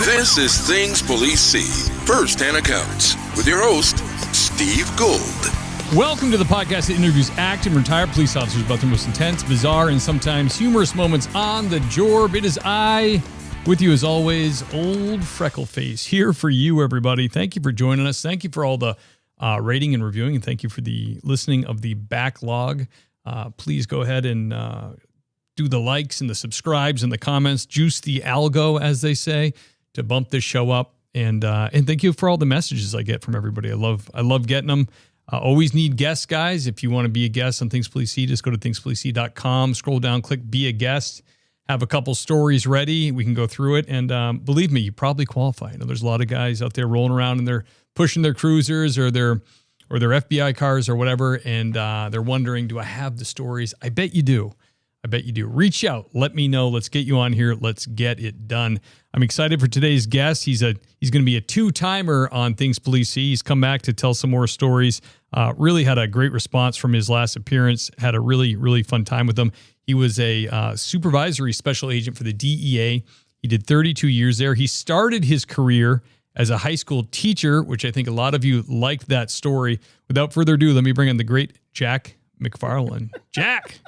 This is Things Police See, First-Hand Accounts, with your host, Steve Gould. Welcome to the podcast that interviews active and retired police officers about their most intense, bizarre, and sometimes humorous moments on the job. It is I, with you as always, Old Freckleface, here for you, everybody. Thank you for joining us. Thank you for all the rating and reviewing, and thank you for the listening of the backlog. Please go ahead and do the likes and the subscribes and the comments. Juice the algo, as they say, to bump this show up. And thank you for all the messages I get from everybody. I love getting them. Always need guests, guys. If you want to be a guest on Things Police See, just go to thingspolicec.com, scroll down, click Be a Guest, have a couple stories ready. We can go through it. And believe me, you probably qualify. I know there's a lot of guys out there rolling around and they're pushing their cruisers or their FBI cars or whatever, and they're wondering, do I have the stories? I bet you do. Reach out. Let me know. Let's get you on here. Let's get it done. I'm excited for today's guest. He's going to be a two-timer on Things Police See. He's come back to tell some more stories. Really had a great response from his last appearance. Had a really, really fun time with him. He was a supervisory special agent for the DEA. He did 32 years there. He started his career as a high school teacher, which I think a lot of you liked that story. Without further ado, let me bring in the great Jack McFarland. Jack!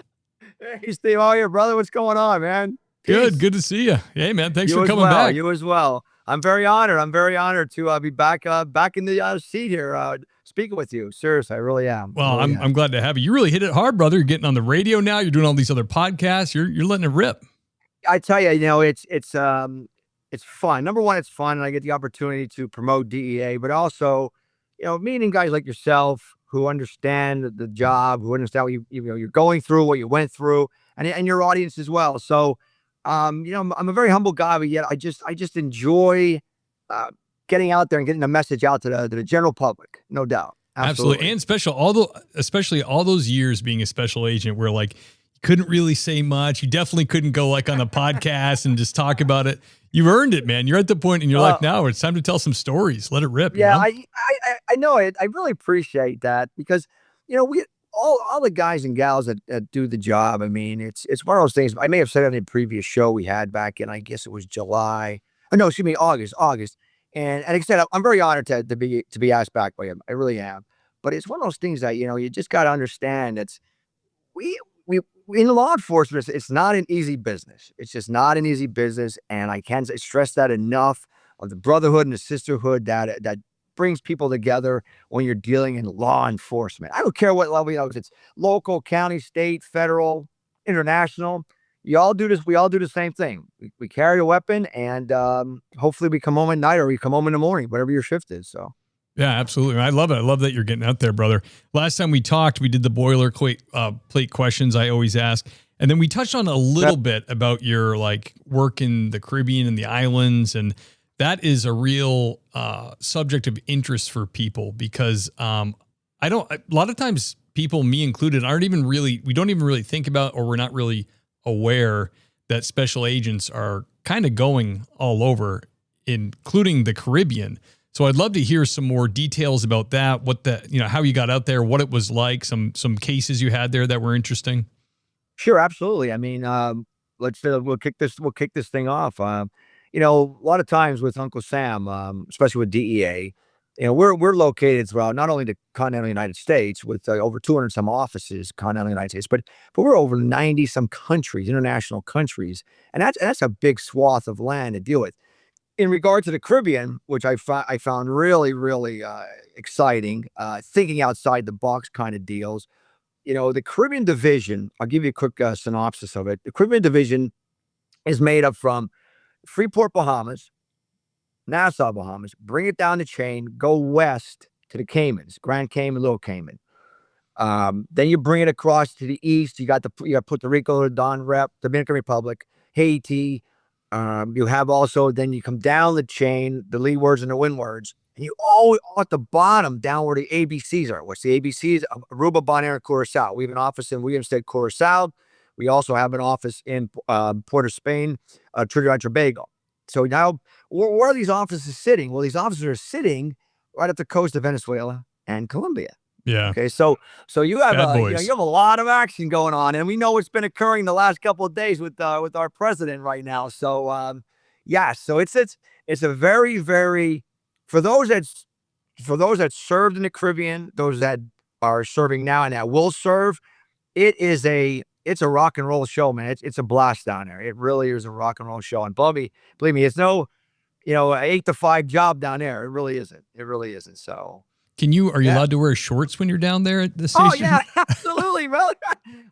Hey, Steve, how are you, brother? What's going on, man? Peace. Good to see you. Hey, man, thanks for coming back. back. You as well. I'm very honored. To be back in the seat here, speaking with you. Seriously, I really am. Well, I'm glad to have you. You really hit it hard, brother. You're getting on the radio now. You're doing all these other podcasts. You're letting it rip. I tell you, it's fun. Number one, it's fun, and I get the opportunity to promote DEA, but also, meeting guys like yourself who understand the job, who understand what you're going through, what you went through, and your audience as well. So, I'm a very humble guy, but yet I just enjoy getting out there and getting the message out to the general public, no doubt. Absolutely. And especially all those years being a special agent where you couldn't really say much. You definitely couldn't go on a podcast and just talk about it. You've earned it, man. You're at the point in your life now where it's time to tell some stories. Let it rip. Yeah, you know? I know it. I really appreciate that because, we all the guys and gals that do the job. I mean, it's one of those things. I may have said it in a previous show we had back in, I guess it was July. Oh, no, excuse me, August. And like I said, I'm very honored to be asked back by him. I really am. But it's one of those things that, you just got to understand that we in law enforcement, it's not an easy business. It's just not an easy business. And I can't stress that enough, of the brotherhood and the sisterhood that brings people together when you're dealing in law enforcement. I don't care what level, if it's local, county, state, federal, international. We all do the same thing. We carry a weapon, and hopefully we come home at night or we come home in the morning, whatever your shift is. So. Yeah, absolutely. I love it. I love that you're getting out there, brother. Last time we talked, we did the boilerplate questions I always ask. And then we touched on a little bit about your work in the Caribbean and the islands. And that is a real subject of interest for people because a lot of times people, me included, we don't even really think about, or we're not really aware that special agents are kind of going all over, including the Caribbean. So I'd love to hear some more details about that, how you got out there, what it was like, some cases you had there that were interesting. Sure, absolutely. I mean, we'll kick this thing off. A lot of times with Uncle Sam, especially with DEA, we're located throughout not only the continental United States with over 200 some offices, continental United States, but we're over 90 some countries, international countries, and that's a big swath of land to deal with. In regard to the Caribbean, which I found really, really exciting, thinking outside the box kind of deals, the Caribbean division, I'll give you a quick synopsis of it. The Caribbean division is made up from Freeport, Bahamas, Nassau, Bahamas, bring it down the chain, go west to the Caymans, Grand Cayman, Little Cayman. Then you bring it across to the east. You got Puerto Rico, Dominican Republic, Haiti. You have also, then you come down the chain, the leewards and the windwards, and you always at the bottom down where the ABCs are. What's the ABCs? Aruba, Bonaire, and Curacao. We have an office in Williamsted, Curacao. We also have an office in Port of Spain, Trinidad and Tobago. So now, where are these offices sitting? Well, these offices are sitting right up the coast of Venezuela and Colombia. Yeah. Okay. So you have you have a lot of action going on, and we know it's been occurring the last couple of days with our president right now. So Yeah, so it's a very, very, for those that served in the Caribbean, those that are serving now and that will serve, it's a rock and roll show, man. It's a blast down there. It really is a rock and roll show. And believe me, it's no, 8 to 5 job down there. It really isn't. It really isn't. So Are you yeah. allowed to wear shorts when you're down there at the Oh station? yeah, absolutely, bro.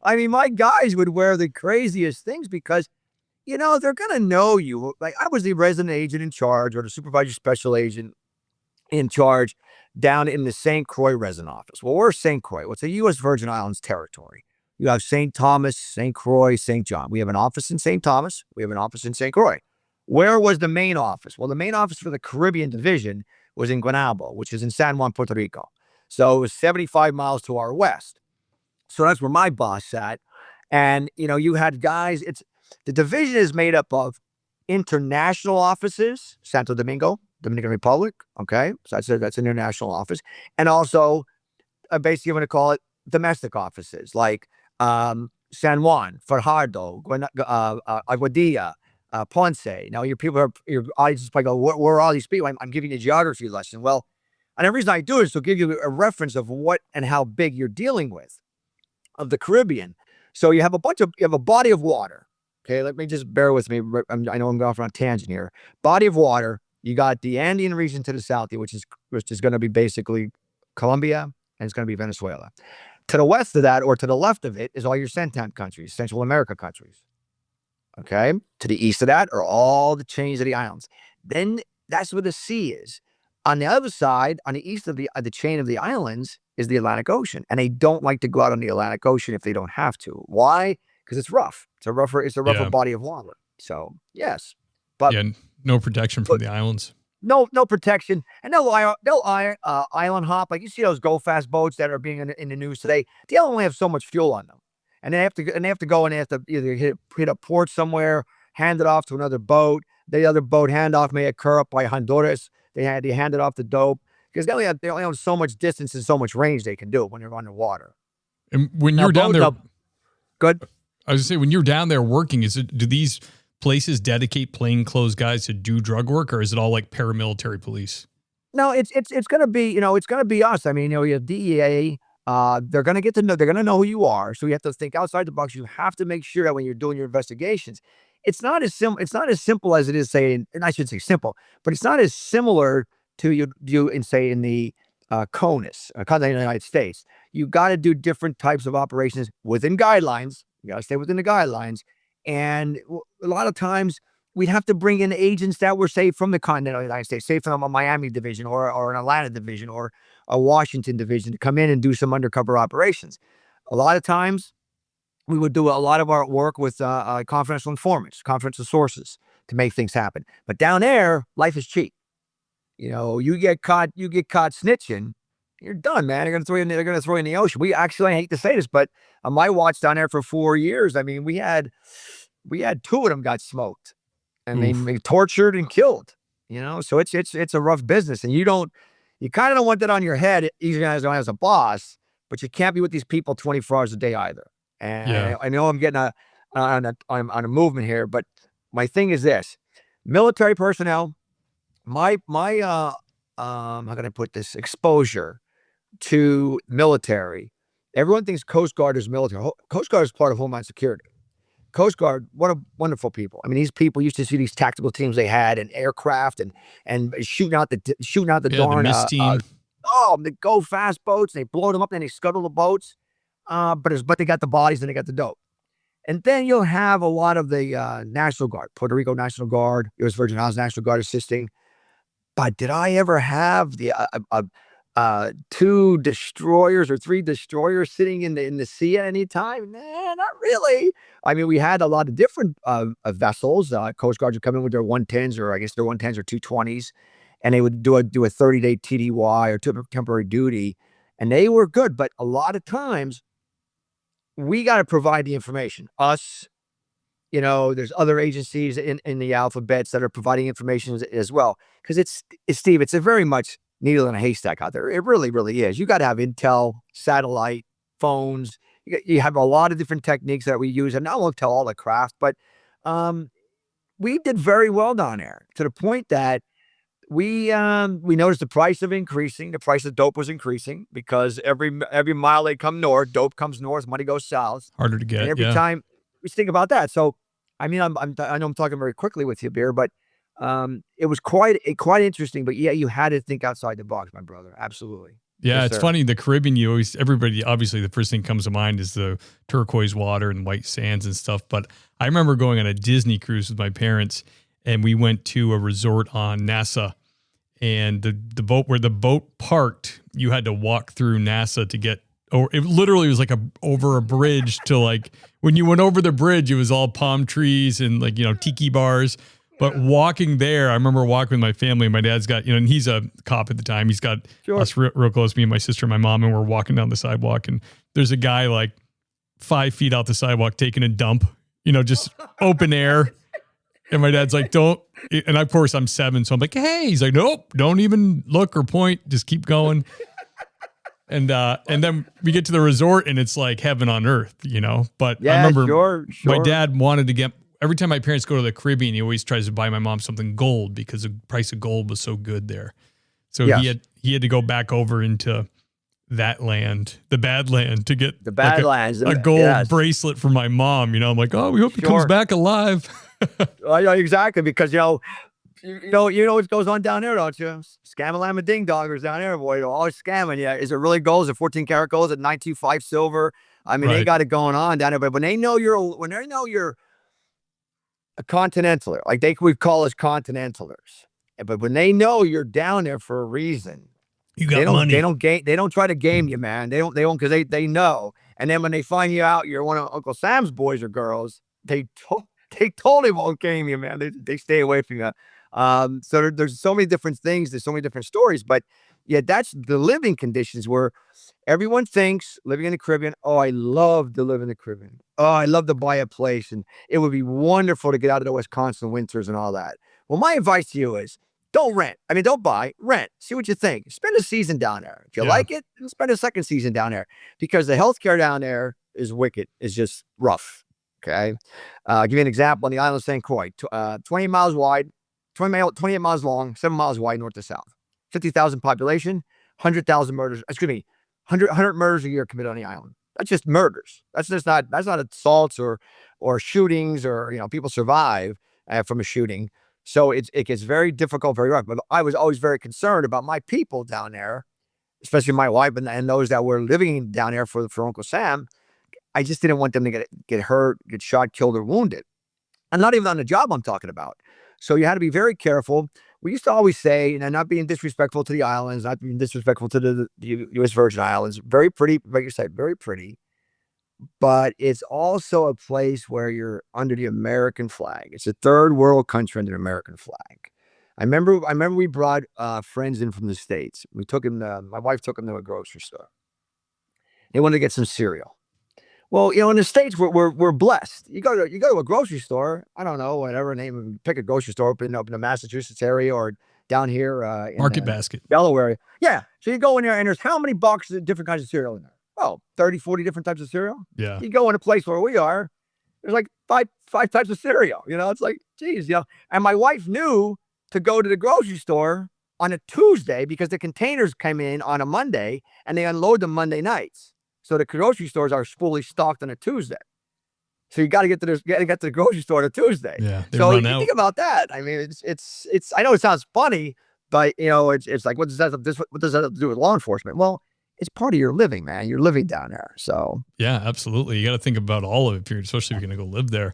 I mean, my guys would wear the craziest things because they're gonna know you. Like I was the resident agent in charge or the supervisory special agent in charge down in the St. Croix resident office. Well, we're St. Croix. Well, it's a U.S. Virgin Islands territory. You have St. Thomas, St. Croix, St. John. We have an office in St. Thomas. We have an office in St. Croix. Where was the main office? Well, the main office for the Caribbean division was in Guanabo, which is in San Juan, Puerto Rico. So it was 75 miles to our west. So that's where my boss sat. And, you had guys, the division is made up of international offices, Santo Domingo, Dominican Republic. Okay. So that's an international office. And also, basically, I'm going to call it domestic offices like San Juan, Fajardo, Aguadilla, Ponce. Now, your audience is probably go, where are all these people? I'm giving you a geography lesson. Well, and the reason I do it is to give you a reference of what and how big you're dealing with of the Caribbean. So you have a body of water. Okay, let me just bear with me. I know I'm going off on a tangent here. Body of water. You got the Andean region to the south, which is going to be basically Colombia, and it's going to be Venezuela. To the west of that, or to the left of it, is all your CENTAC countries, Central America countries. Okay, to the east of that are all the chains of the islands. Then that's where the sea is. On the other side, on the east of the chain of the islands, is the Atlantic Ocean, and they don't like to go out on the Atlantic Ocean if they don't have to. Why? Because it's rough. It's a rougher body of water. So yes, but no protection from the islands. No protection, and they'll island hop. Like you see those go fast boats that are being in the news today. They only have so much fuel on them, and they have to go and they have to either hit a port somewhere, hand it off to another boat. The other boat handoff may occur up by Honduras. They hand it off to dope because they only have so much distance and so much range they can do when you're underwater. And when you're down there, good. I was gonna say, when you're down there working, do these places dedicate plainclothes guys to do drug work, or is it all like paramilitary police? No, it's gonna be it's gonna be us. I mean, you have DEA. They're gonna get to know. They're gonna know who you are. So you have to think outside the box. You have to make sure that when you're doing your investigations, it's not as simple as it is saying. And I should say simple, but it's not as similar to you in say in the CONUS, continental United States. You got to do different types of operations within guidelines. You got to stay within the guidelines. And a lot of times we'd have to bring in agents that were, say, from the continental United States, say from a Miami division or an Atlanta division or a Washington division to come in and do some undercover operations. A lot of times we would do a lot of our work with confidential informants, confidential sources to make things happen. But down there, life is cheap. You get caught snitching, you're done, man. They're gonna throw you in the ocean. I hate to say this, but on my watch down there for 4 years, I mean, we had 2 of them got smoked, and they tortured and killed. So it's a rough business, and you kind of don't want that on your head, even as a boss, but you can't be with these people 24 hours a day either. And I know I'm getting on a movement here, but my thing is this: military personnel. How can I put this? Exposure to military. Everyone thinks Coast Guard is military. Coast Guard is part of Homeland Security. Coast Guard, what a wonderful people. I mean, these people used to see these tactical teams they had and aircraft and shooting out the darn the mist team. They go fast boats. They blow them up and they scuttle the boats. But they got the bodies and they got the dope. And then you'll have a lot of the National Guard, Puerto Rico National Guard, U.S. Virgin Islands National Guard assisting. But did I ever have the 2 destroyers or 3 destroyers sitting in the sea at any time? Nah, not really. I mean, we had a lot of different vessels. Coast Guards would come in with their 110s, or I guess their 110s or 220s, and they would do a 30-day TDY or temporary duty, and they were good. But a lot of times, we got to provide the information. Us. There's other agencies in the alphabets that are providing information as well. Because it's Steve, it's a very much needle in a haystack out there. It really, really is. You got to have intel, satellite, phones. You have a lot of different techniques that we use. And I won't tell all the craft, but we did very well down there, to the point that we noticed the price of dope was increasing, because every mile they come north, dope comes north, money goes south. Harder to And get. every Yeah. time we think about that. So, I mean, I know I'm talking very quickly with you, Beer, but it was quite interesting. But yeah, you had to think outside the box, my brother. Absolutely. Yeah, Yes, it's sir. funny. The Caribbean, everybody, obviously, the first thing comes to mind is the turquoise water and white sands and stuff. But I remember going on a Disney cruise with my parents, and we went to a resort on Nassau. And the boat, where the boat parked, you had to walk through Nassau to get, or it literally was like over a bridge to, like, when you went over the bridge, it was all palm trees and, like, tiki bars. But walking there, I remember walking with my family. My dad's got, and he's a cop at the time. He's got us real close, me and my sister and my mom, and we're walking down the sidewalk. And there's a guy like 5 feet out the sidewalk taking a dump, just open air. And my dad's like, don't. And of course, I'm 7. So I'm like, hey. He's like, nope, don't even look or point. Just keep going. And then we get to the resort, and it's like heaven on earth, But Yeah, I remember sure. my dad wanted to get, every time my parents go to the Caribbean, he always tries to buy my mom something gold, because the price of gold was so good there. So Yes. he had to go back over into that land, the bad land, to get The Badlands, a gold yes. bracelet for my mom. I'm like, oh, we hope he comes Sure. back alive. Yeah, exactly, because you know what goes on down there, don't you? Scam-a-llama ding-dongers down there, boy. They're always scamming you. Is it really gold? Is it 14 karat gold? Is it 925 silver? I mean, they Right. got it going on down there. But when they know you're a continentaler, like we call us continentalers, but when they know you're down there for a reason, You got money. they don't try to game you, man. They won't, because they know. And then when they find you out, you're one of Uncle Sam's boys or girls, they totally won't game you, man. They stay away from you. So there's so many different things. There's so many different stories, but yeah, that's the living conditions where everyone thinks living in the Caribbean. Oh, I love to live in the Caribbean. Oh, I love to buy a place, and it would be wonderful to get out of the Wisconsin winters and all that. Well, my advice to you is don't rent. I mean, don't buy, rent. See what you think. Spend a season down there. If you like it, spend a second season down there, because the healthcare down there is wicked. It's just rough. Okay. I'll give you an example on the island of St. Croix, 28 miles wide, 28 miles long, 7 miles wide, north to south, 50,000 population, 100,000 murders. Excuse me, 100 murders a year committed on the island. That's just murders. That's not assaults or shootings, or, people survive from a shooting. So it gets very difficult, very rough. But I was always very concerned about my people down there, especially my wife and those that were living down there for Uncle Sam. I just didn't want them to get hurt, get shot, killed, or wounded. And not even on the job I'm talking about. So you had to be very careful. We used to always say, and not being disrespectful to the islands, not being disrespectful to the U.S. Virgin Islands, very pretty, like you said, very pretty. But it's also a place where you're under the American flag. It's a third world country under the American flag. I remember we brought friends in from the States. My wife took them to a grocery store. They wanted to get some cereal. Well, in the States, we're blessed. You go to a grocery store. I don't know, whatever name. Pick a grocery store up in the Massachusetts area, or down here in Market basket. Delaware. Yeah. So you go in there, and there's how many boxes of different kinds of cereal in there? Oh, 30, 40 different types of cereal. Yeah. You go in a place where we are, there's like five types of cereal. It's like, geez, And my wife knew to go to the grocery store on a Tuesday, because the containers came in on a Monday and they unload them Monday nights. So the grocery stores are fully stocked on a Tuesday. So you got to get to the grocery store on a Tuesday. Yeah. So you think about that. I mean, it's. I know it sounds funny, but it's like, what does that have to do with law enforcement? Well, it's part of your living, man. You're living down there. So yeah, absolutely. You got to think about all of it, especially if you're going to go live there.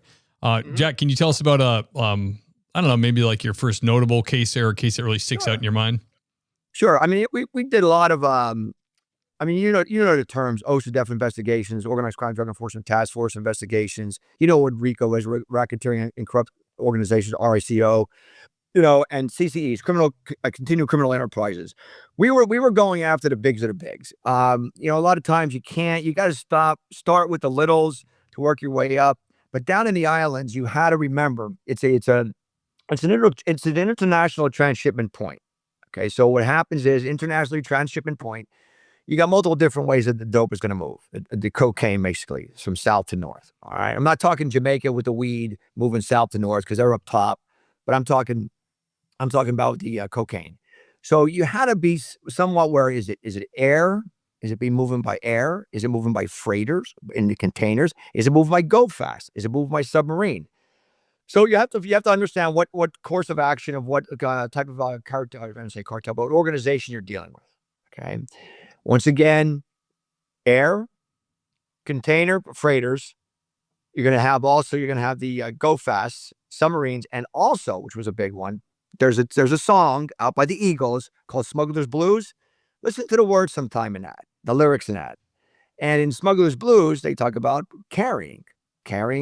Jack, can you tell us about I don't know, maybe like your first notable case there, or a case that really sticks out in your mind? Sure. I mean, we did a lot of I mean, you know the terms: OSHA Death investigations, organized crime drug enforcement task force investigations. You know what RICO is, racketeering and corrupt organizations, RICO. And CCEs, continual criminal enterprises. We were going after the bigs of the bigs. A lot of times you got to start with the littles to work your way up. But down in the islands, you had to remember it's an international transshipment point. Okay, so what happens is, internationally transshipment point, you got multiple different ways that the dope is going to move. The cocaine, basically, from south to north. All right. I'm not talking Jamaica with the weed moving south to north because they're up top, but I'm talking about the cocaine. So you had to be somewhat where is it? Is it air? Is it being moving by air? Is it moving by freighters in the containers? Is it moving by go fast? Is it moving by submarine? So you have to understand what course of action of what type of cartel, I was going to say cartel, but organization you're dealing with. Okay. Once again, air, container, freighters. You're going to have the go fast submarines, and also, which was a big one, there's a song out by the Eagles called Smugglers Blues. Listen to the words sometime in that, the lyrics in that. And in Smugglers Blues, they talk about carrying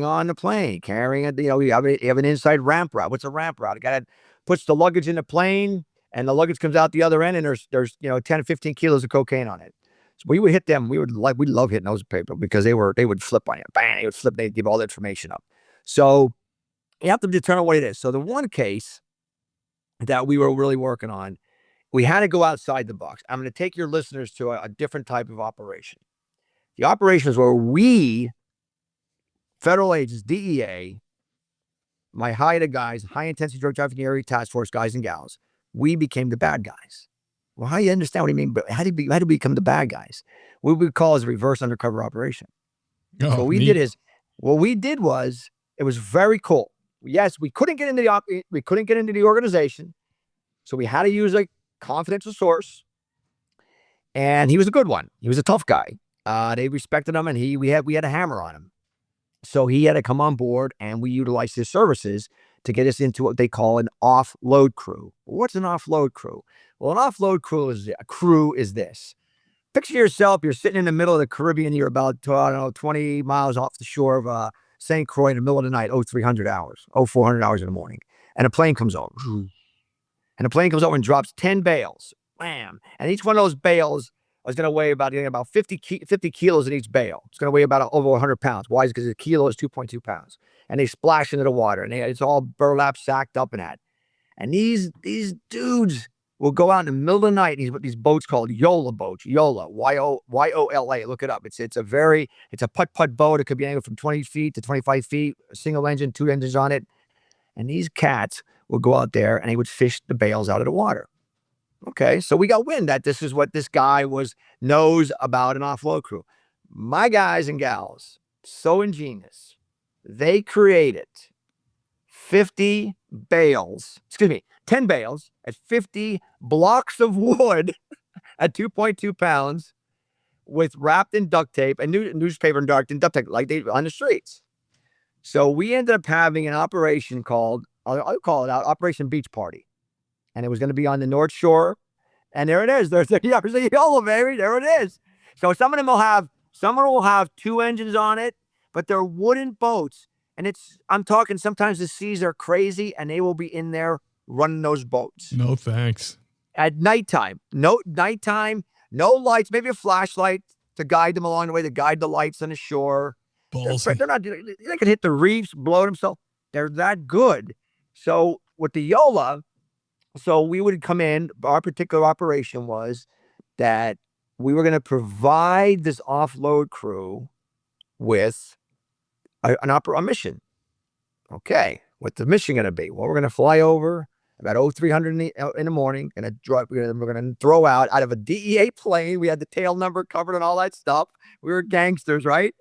on the plane, carrying it. You have an inside ramp route. What's a ramp route? A guy that puts the luggage in the plane, and the luggage comes out the other end, and there's 10 or 15 kilos of cocaine on it. So we would hit them. We'd love hitting those people because they would flip on you. Bang, they would flip. They'd give all the information up. So you have to determine what it is. So the one case that we were really working on, we had to go outside the box. I'm going to take your listeners to a different type of operation. The operations where we, federal agents, DEA, my high intensity drug trafficking area task force guys and gals, we became the bad guys. Well, how do you understand what I mean? But how do we become the bad guys? What we call is a reverse undercover operation. So what we did was, it was very cool. Yes, we couldn't get into the organization, so we had to use a confidential source, and he was a good one. He was a tough guy. They respected him, and we had a hammer on him. So he had to come on board, and we utilized his services to get us into what they call an offload crew. What's an offload crew? Well, an offload crew is this. Picture yourself, you're sitting in the middle of the Caribbean, you're about 20 miles off the shore of St. Croix in the middle of the night, 400 hours in the morning. And a plane comes over. And the plane comes over and drops 10 bales. Bam. And each one of those bales is going to weigh about 50 kilos in each bale. It's going to weigh about over 100 pounds. Why? Because a kilo is 2.2 pounds. And they splash into the water, and it's all burlap sacked up in that. And these dudes will go out in the middle of the night. These boats called Yola boats. Yola, Y-O-L-A. Look it up. It's a putt-putt boat. It could be anywhere from 20 feet to 25 feet. A single engine, 2 engines on it. And these cats would go out there, and they would fish the bales out of the water. Okay, so we got wind that this is what this guy knows about an offload crew. My guys and gals, so ingenious. They created 10 bales at 50 blocks of wood at 2.2 pounds with wrapped in duct tape and newspaper and duct tape like they on the streets. So we ended up having an operation called, I'll call it out, Operation Beach Party. And it was going to be on the North Shore. And there it is. There's the yellow, baby. There it is. So some of them will have 2 engines on it, but they're wooden boats. And I'm talking, sometimes the seas are crazy, and they will be in there running those boats. No thanks. At nighttime. No lights, maybe a flashlight to guide them along the way, to guide the lights on the shore. They're not, they can hit the reefs, blow themselves. They're that good. So with the Yola, so we would come in, our particular operation was that we were going to provide this offload crew with a mission. Okay, what's the mission going to be? Well, we're going to fly over about 300 in the morning, and we're going to throw out of a DEA plane. We had the tail number covered and all that stuff. We were gangsters, right?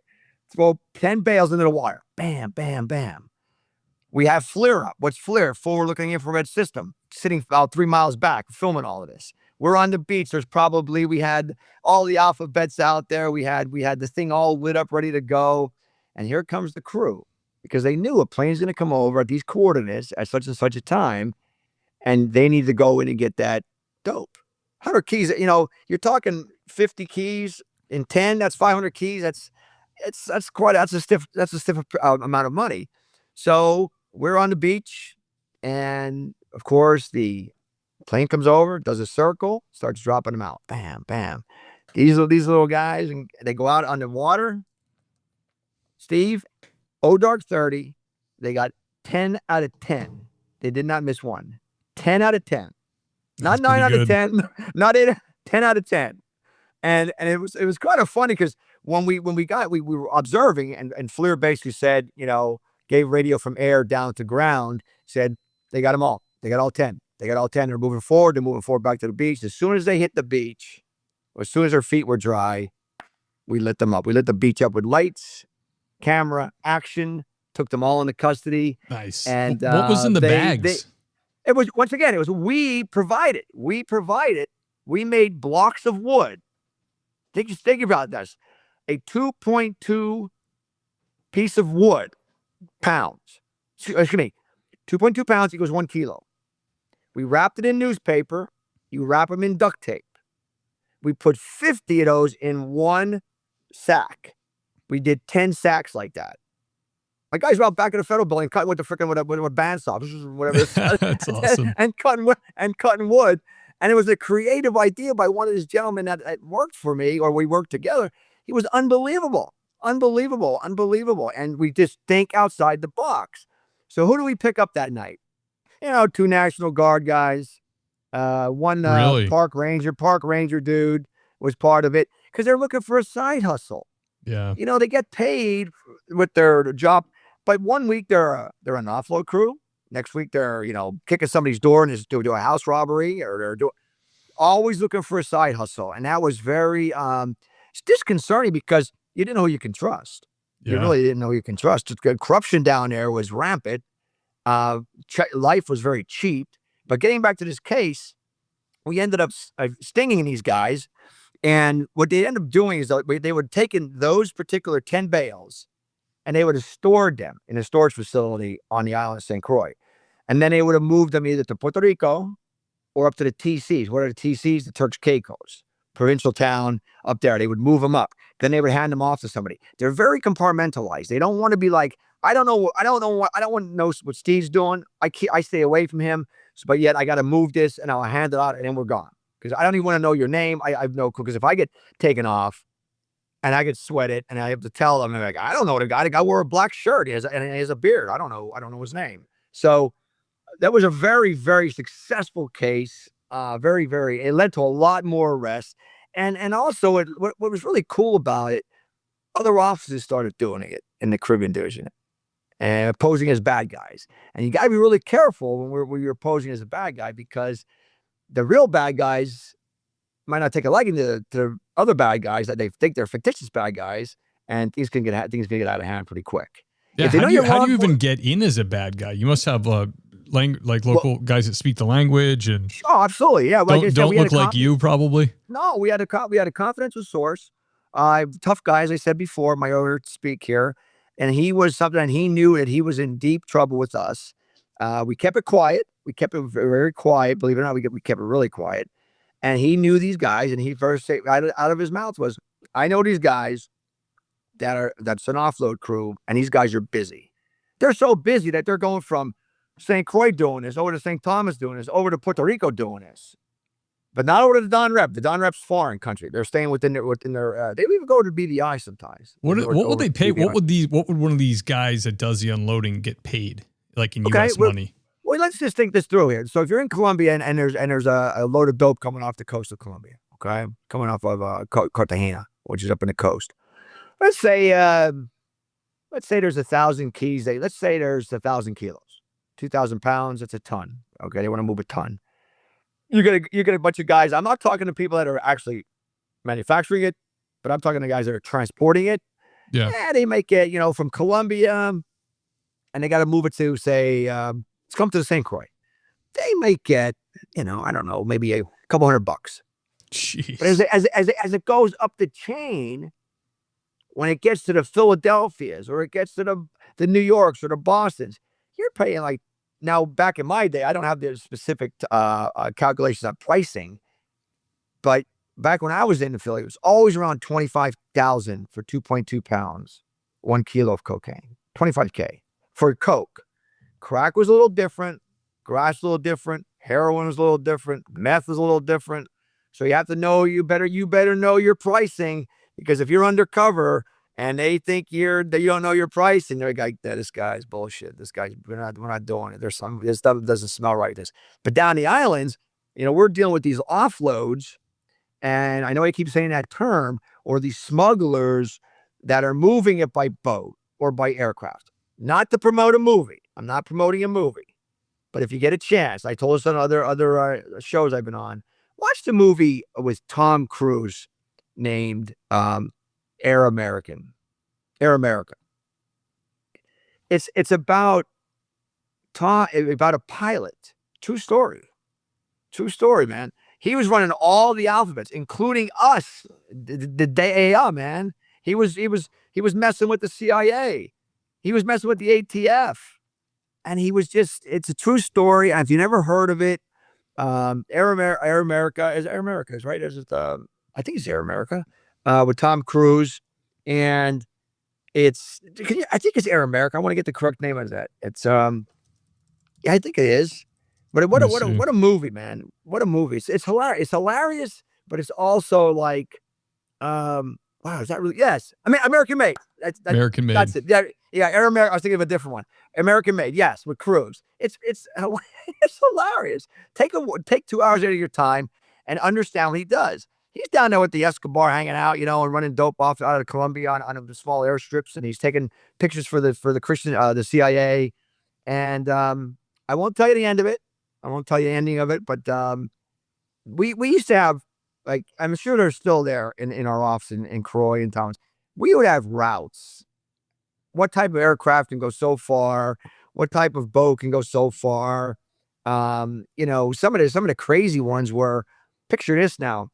Throw 10 bales into the water. Bam, bam, bam. We have FLIR up. What's FLIR? Forward-looking infrared system. Sitting about 3 miles back, filming all of this. We're on the beach. We had all the alphabets out there. We had the thing all lit up, ready to go. And here comes the crew, because they knew a plane's going to come over at these coordinates at such and such a time, and they need to go in and get that dope. 100 keys, you're talking 50 keys in 10. That's 500 keys. That's a stiff amount of money. So we're on the beach, and of course the plane comes over, does a circle, starts dropping them out. Bam, bam. These little guys, and they go out on the water. Steve, dark 30, they got 10 out of 10. They did not miss one. 10 out of 10. Not 9 out of 10, not 8, 10 out of 10. And it was kind of funny because when we were observing, and Fleer basically said, gave radio from air down to ground, said they got them all. They got all 10. They got all 10. They're moving forward. They're moving forward back to the beach. As soon as they hit the beach, or as soon as their feet were dry, we lit them up. We lit the beach up with lights, camera, action, took them all into custody. Nice. And what was in the bags? It was, once again, we provided. We made blocks of wood. Think about this. A 2.2 piece of wood, pounds. Excuse me, 2.2 pounds equals 1 kilo. We wrapped it in newspaper. You wrap them in duct tape. We put 50 of those in one sack. We did 10 sacks like that. My guys were out back in the federal building cutting with the freaking with a bandsaw, whatever. That's awesome. And cutting wood. And it was a creative idea by one of these gentlemen that worked for me, or we worked together. He was unbelievable. And we just think outside the box. So who do we pick up that night? 2 National Guard guys, one Really? park ranger dude was part of it, because they're looking for a side hustle. Yeah. They get paid with their job, but one week they're an offload crew. Next week they're kicking somebody's door and do a house robbery, or they're always looking for a side hustle. And that was very disconcerting, because you didn't know who you can trust. Yeah. You really didn't know who you can trust. Corruption down there was rampant. Life was very cheap. But getting back to this case, we ended up stinging these guys. And what they ended up doing is they would take in those particular 10 bales, and they would have stored them in a storage facility on the island of St. Croix. And then they would have moved them either to Puerto Rico or up to the TCs. What are the TCs? The Turks Caicos, provincial town up there. They would move them up. Then they would hand them off to somebody. They're very compartmentalized. They don't want to be like, I don't want to know what Steve's doing. I stay away from him. But yet I got to move this, and I'll hand it out, and then we're gone. Because I don't even want to know your name. I have no clue. Because if I get taken off and I get sweated and I have to tell them, like, I don't know the guy. The guy wore a black shirt. He has a beard. I don't know his name. So that was a very, very successful case. It led to a lot more arrests. And also what was really cool about it, other officers started doing it in the Caribbean division and posing as bad guys. And you got to be really careful when you're posing as a bad guy, because the real bad guys might not take a liking to other bad guys that they think they're fictitious bad guys, and things can get out of hand pretty quick. Yeah, how do you even get in as a bad guy? You must have local guys that speak the language, and absolutely, yeah. Don't look like you, probably. No, we had a confidential source. Tough guy, as I said before, my owner to speak here, and he was something, and he knew that he was in deep trouble with us. We kept it quiet. We kept it very quiet. Believe it or not, we kept it really quiet. And he knew these guys, and he first said out of his mouth was, I know these guys that's an offload crew, and these guys are busy. They're so busy that they're going from St. Croix doing this, over to St. Thomas doing this, over to Puerto Rico doing this. But not over to the Don Rep. The Don Rep's foreign country. They're staying within their they even go to BDI sometimes. What would they pay? What would one of these guys that does the unloading get paid, like in U.S. money? Well, let's just think this through here. So if you're in Colombia and there's a load of dope coming off the coast of Colombia, okay, coming off of Cartagena, which is up in the coast. Let's say there's 1,000 keys. Let's say there's 1,000 kilos, 2,000 pounds. That's a ton. Okay, they want to move a ton. You get a bunch of guys. I'm not talking to people that are actually manufacturing it, but I'm talking to guys that are transporting it. Yeah, they might get from Colombia, and they got to move it to say. Let's come to the St. Croix. They might get, I don't know, maybe a couple $100. Jeez. But as it goes up the chain, when it gets to the Philadelphias, or it gets to the New Yorks or the Bostons, you're paying like, now back in my day, I don't have the specific calculations on pricing, but back when I was in the Philly, it was always around $25,000 for 2.2 pounds, 1 kilo of cocaine, $25K for Coke. Crack was a little different. Grass was a little different. Heroin was a little different. Meth was a little different. So you have to know, you better know your pricing, because if you're undercover and they think you don't know your pricing, they're like, this guy's bullshit. We're not doing it. This stuff doesn't smell right. But down the islands, we're dealing with these offloads, And I know I keep saying that term, or these smugglers that are moving it by boat or by aircraft. Not to promote a movie. I'm not promoting a movie. But if you get a chance, I told us on other shows I've been on, watch the movie with Tom Cruise named Air American. Air America. It's about a pilot. True story. True story, man. He was running all the alphabets, including us, the DEA, man. He was messing with the CIA. He was messing with the ATF. And he was it's a true story. And if you never heard of it, Air America is Air America, is right? I think it's Air America, with Tom Cruise. And I think it's Air America. I want to get the correct name of that. It's, yeah, I think it is. But what a movie, man. What a movie. It's hilarious. It's hilarious, but it's also like, wow, is that really? Yes. I mean, American Made. American Made. That's it. Yeah, Air America. I was thinking of a different one. American Made. Yes, with Cruise. It's it's hilarious. Take 2 hours out of your time and understand what he does. He's down there with the Escobar hanging out, and running dope off out of Colombia on the small airstrips, and he's taking pictures for the Christian the CIA. And I won't tell you the end of it. I won't tell you the ending of it, but we used to have, like, I'm sure they're still there in our office in Croix and Towns. We would have routes. What type of aircraft can go so far? What type of boat can go so far? Some of the crazy ones were, picture this now.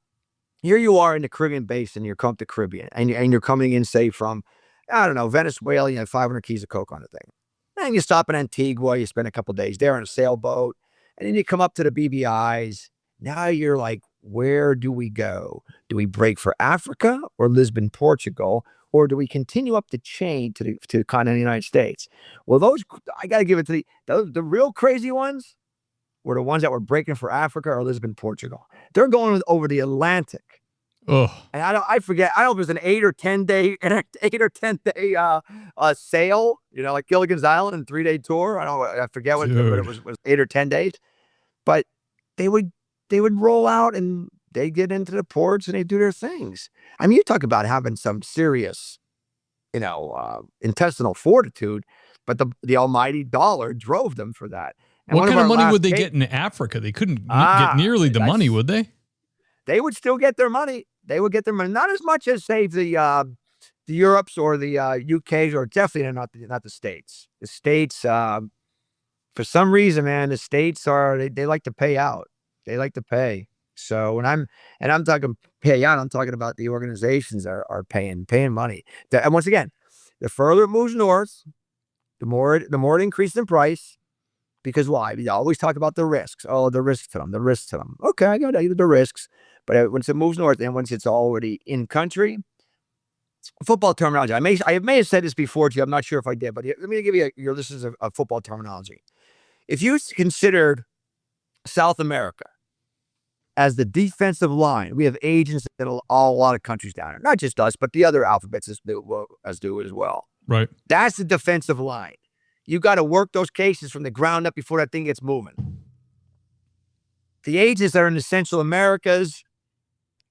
Here you are in the Caribbean basin, you're come to Caribbean, and you're coming in, say, from, I don't know, Venezuela, you have 500 keys of coke on the thing. And you stop in Antigua, you spend a couple of days there on a sailboat, and then you come up to the BBIs. Now you're like, where do we go? Do we break for Africa or Lisbon, Portugal? Or do we continue up the chain to the continent of the United States? Well, those, I got to give it to the real crazy ones were the ones that were breaking for Africa or Lisbon, Portugal. They're going over the Atlantic. Oh, and I forget. I don't know if it was an 8 or 10 day sail. Like Gilligan's Island, and 3-day tour. I forget what it was 8 or 10 days. But they would roll out and they get into the ports and they do their things. I mean, you talk about having some serious, intestinal fortitude, but the almighty dollar drove them for that. And what kind of money would they get in Africa? They couldn't get nearly the money, would they? They would still get their money. They would get their money, not as much as, say, the Europes or the UKs, or definitely not the States. The States, for some reason, man, the States they like to pay out. They like to pay. So when I'm talking pay out, I'm talking about the organizations are paying money. And once again, the further it moves north, the more it increases in price. Because why? We always talk about the risks. Oh, the risks to them. Okay, I got the risks. But once it moves north and once it's already in country, football terminology. I may have said this before to you. I'm not sure if I did, but let me give you your listeners a football terminology. If you considered South America as the defensive line, we have agents in a lot of countries down there. Not just us, but the other alphabets do it as well. Right. That's the defensive line. You got to work those cases from the ground up before that thing gets moving. The agents that are in the Central Americas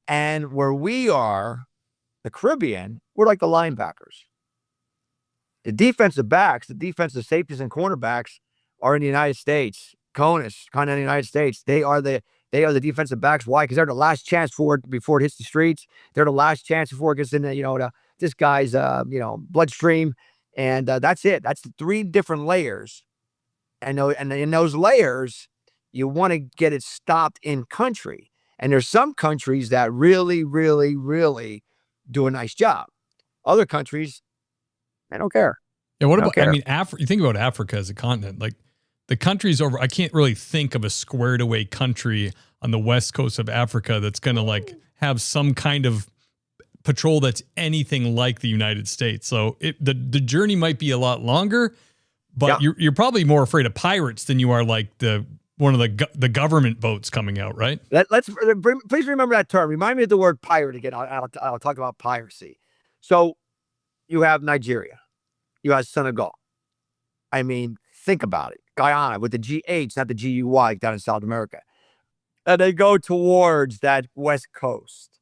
and where we are, the Caribbean, we're like the linebackers. The defensive backs, the defensive safeties and cornerbacks are in the United States, continental United States. They are the defensive backs. Why? Because they're the last chance before it hits the streets. They're the last chance before it gets in this guy's bloodstream. And that's it. That's the 3 different layers. And in those layers, you want to get it stopped in country. And there's some countries that really, really, really do a nice job. Other countries, they don't care. Yeah. What about, I mean, you think about Africa as a continent, like the countries over, I can't really think of a squared away country on the west coast of Africa that's going to like have some kind of patrol that's anything like the United States. So the journey might be a lot longer, but you're probably more afraid of pirates than you are like one of the government boats coming out, right? Please remember that term. Remind me of the word pirate again. I'll talk about piracy. So you have Nigeria, you have Senegal. I mean, think about it. Guyana with the GH, not the GUY, down in South America. and they go towards that West Coast.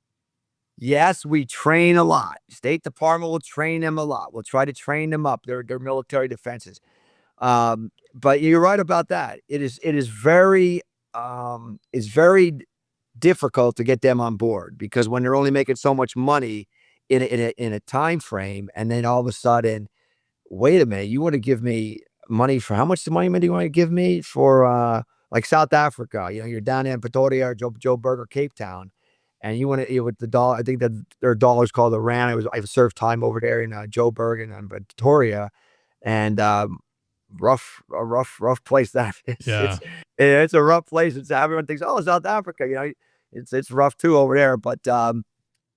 Yes, we train a lot. State Department will train them a lot. We'll try to train them up, their military defenses. But you're right about that. It's very difficult to get them on board, because when they're only making so much money in a time frame, and then all of a sudden, wait a minute, you want to give me money for how much money do you want to give me for like South Africa? You're down in Pretoria or Joburg or Cape Town, and you want to with the dollar. I think that their dollar's called the rand. I served time over there in Joburg and Pretoria, and a rough place that is. Yeah. It's a rough place. Everyone thinks, oh, South Africa, it's rough too over there. But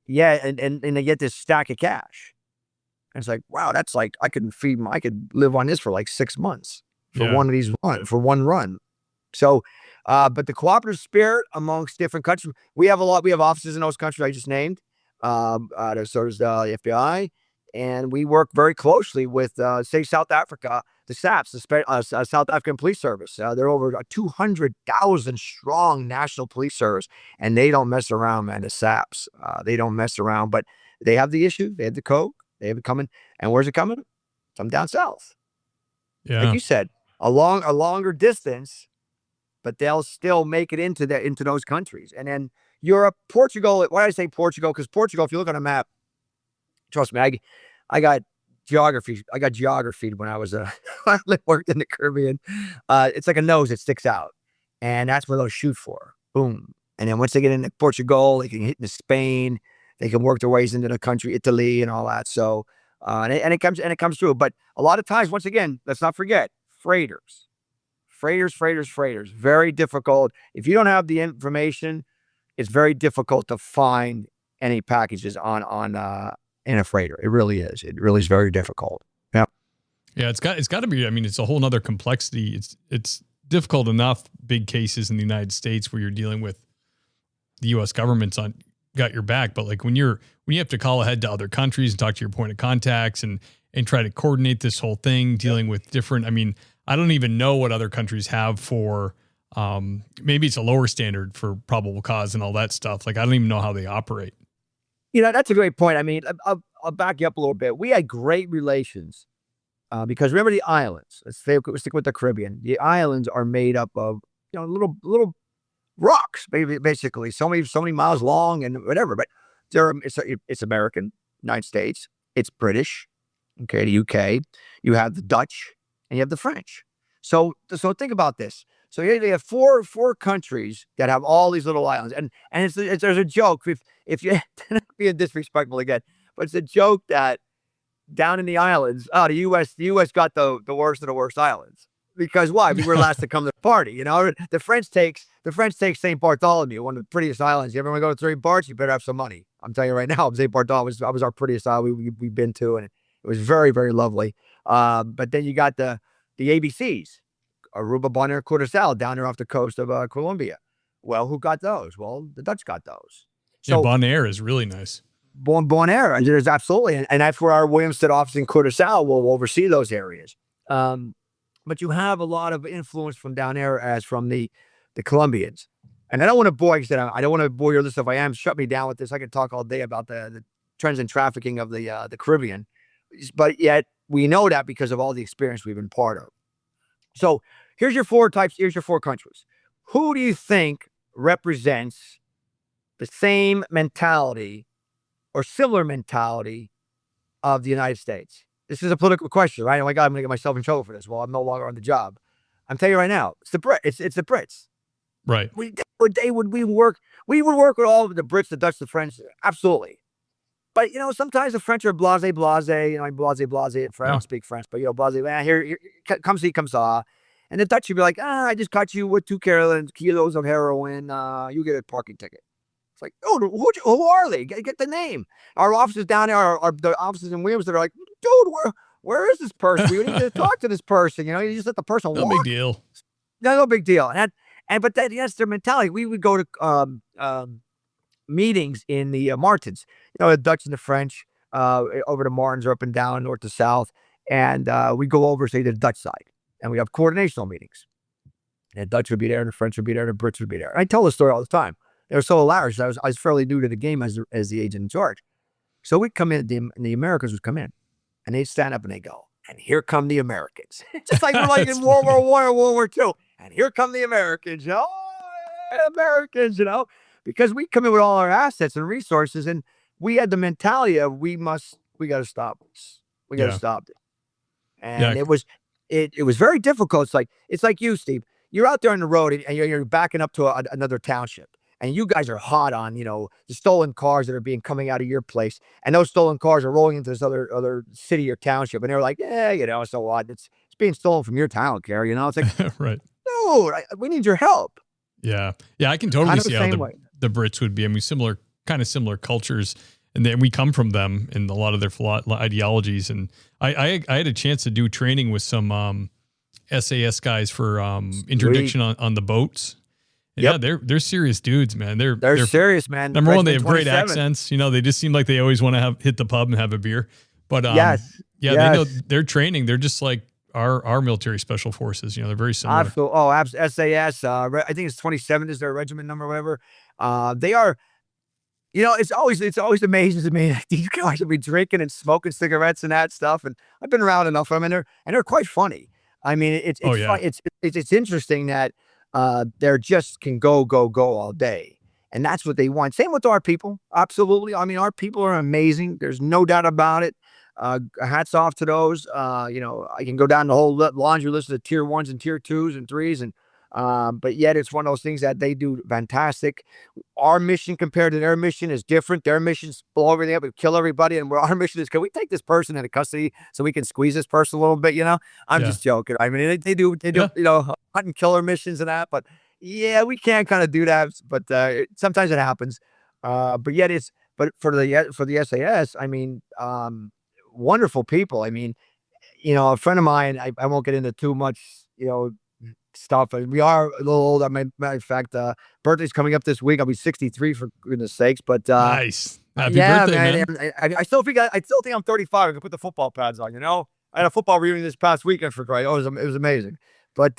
yeah, and they get this stack of cash. And it's like, wow, that's like I could live on this for like 6 months for one run. So, but the cooperative spirit amongst different countries, we have offices in those countries I just named. So there's the FBI, and we work very closely with, say, South Africa, the SAPS, the South African Police Service. They're over a 200,000 strong national police service, and they don't mess around, man. The SAPS, they don't mess around, but they have the issue, they have the coke, they have it coming, and where's it coming? From down south. Yeah. Like you said, a longer distance, but they'll still make it into those countries. And then Europe, Portugal. Why do I say Portugal? Because Portugal, if you look on a map, trust me, I got geography. I got geography when I was I worked in the Caribbean. It's like a nose that sticks out, and that's what they'll shoot for. Boom. And then once they get into Portugal, they can hit into Spain. They can work their ways into the country, Italy, and all that. So, and it comes through. But a lot of times, once again, let's not forget freighters. Very difficult. If you don't have the information, it's very difficult to find any packages in a freighter. It really is. It really is very difficult. Yeah. Yeah, it's got to be. I mean, it's a whole nother complexity. It's difficult enough, big cases in the United States where you're dealing with the U.S. government's got your back, but like when you have to call ahead to other countries and talk to your point of contacts and try to coordinate this whole thing, dealing with different. I mean, I don't even know what other countries have for. Maybe it's a lower standard for probable cause and all that stuff. Like I don't even know how they operate. That's a great point. I mean, I'll back you up a little bit. We had great relations because remember the islands. Let's stick with the Caribbean. The islands are made up of little rocks, basically so many miles long and whatever. But it's American, United States. It's British, okay, the UK. You have the Dutch and you have the French. So think about this. So you have four countries that have all these little islands, and there's a joke. If you not being disrespectful again, but it's a joke that down in the islands, the U.S. got the worst of the worst islands. Because why? We were last to come to the party. The French takes St. Bartholomew, one of the prettiest islands. You ever want to go to St. Barts? You better have some money. I'm telling you right now, St. Bartholomew was our prettiest island we've been to, and it was very, very lovely. But then you got the ABCs, Aruba, Bonaire, Curaçao, down there off the coast of Colombia. Well, who got those? Well, the Dutch got those. So Bonaire is really nice. Bonaire, there's absolutely, and that's where our Williamston office in Curaçao will oversee those areas. But you have a lot of influence from down there as from the Colombians. And I don't want to bore, like I said, I don't want to bore your list. If I am, shut me down with this. I could talk all day about the trends in trafficking of the Caribbean. But yet we know that because of all the experience we've been part of. So here's your four types. Here's your four countries. Who do you think represents the same mentality or similar mentality of the United States? This is a political question, right? Oh my God, I'm going to get myself in trouble for this. Well, I'm no longer on the job. I'm telling you right now, it's the Brits. Right. We would work with all of the Brits, the Dutch, the French, absolutely. But sometimes the French are blase. I don't speak French, but blase. Here, come see, come saw. And the Dutch would be like, I just caught you with 2 kilos of heroin. You get a parking ticket. It's like, oh, who are they? Get the name. Our offices down there, the offices in Williams, they're like, dude, where is this person? We need to talk to this person. You just let the person walk. No big deal. No big deal. But that's their mentality. We would go to meetings in the Martins, the Dutch and the French, over the Martins or up and down, north to south. And we go over, say, to the Dutch side. And we have coordinational meetings. And the Dutch would be there, the French would be there, the Brits would be there. And I tell the story all the time. They were so hilarious. I was fairly new to the game as the agent in charge. So we'd come in, the Americans would come in, and they'd stand up and they go, and here come the Americans. Just like we're like in World War I or World War II. And here come the Americans, Americans, because we come in with all our assets and resources, and we had the mentality of we got to stop this. We got to stop it. And it was very difficult. It's like you, Steve. You're out there on the road and you're backing up to another township. And you guys are hot on, the stolen cars that are coming out of your place. And those stolen cars are rolling into this other city or township. And they're like, so what? It's being stolen from your town, Gary. It's like, right. Dude, we need your help. Yeah. Yeah. I can totally see how the Brits would be. I mean, similar cultures. And then we come from them and a lot of their ideologies. And I had a chance to do training with some SAS guys for interdiction on the boats. Yep. Yeah, they're serious dudes, man. They're serious, man. Number one, they have great accents. They just seem like they always want to hit the pub and have a beer. But they know their training. They're just like our military special forces. They're very similar. Absolutely. Oh, SAS. I think it's 27 is their regiment number, or whatever. They are. It's always amazing to me. These guys will be drinking and smoking cigarettes and that stuff. And I've been around enough of them, and they're quite funny. I mean, it's interesting that. They're just can go all day. And that's what they want. Same with our people. Absolutely. I mean, our people are amazing. There's no doubt about it. Hats off to those. I can go down the whole laundry list of the tier 1s and tier 2s and 3s. And, but yet it's one of those things that they do fantastic. Our mission compared to their mission is different. Their mission's blow everything up and kill everybody. And our mission is, can we take this person into custody so we can squeeze this person a little bit? I'm just joking. I mean, they do, hunt and killer missions and that, but we can't kind of do that. But sometimes it happens. But for the SAS, I mean, wonderful people. I mean, a friend of mine, I won't get into too much, stuff. We are a little old. Matter of fact, birthday's coming up this week. I'll be 63 for goodness sakes. But nice. Happy birthday, man. I still think I'm 35. I can put the football pads on. I had a football reunion this past weekend for Christ. It was amazing. But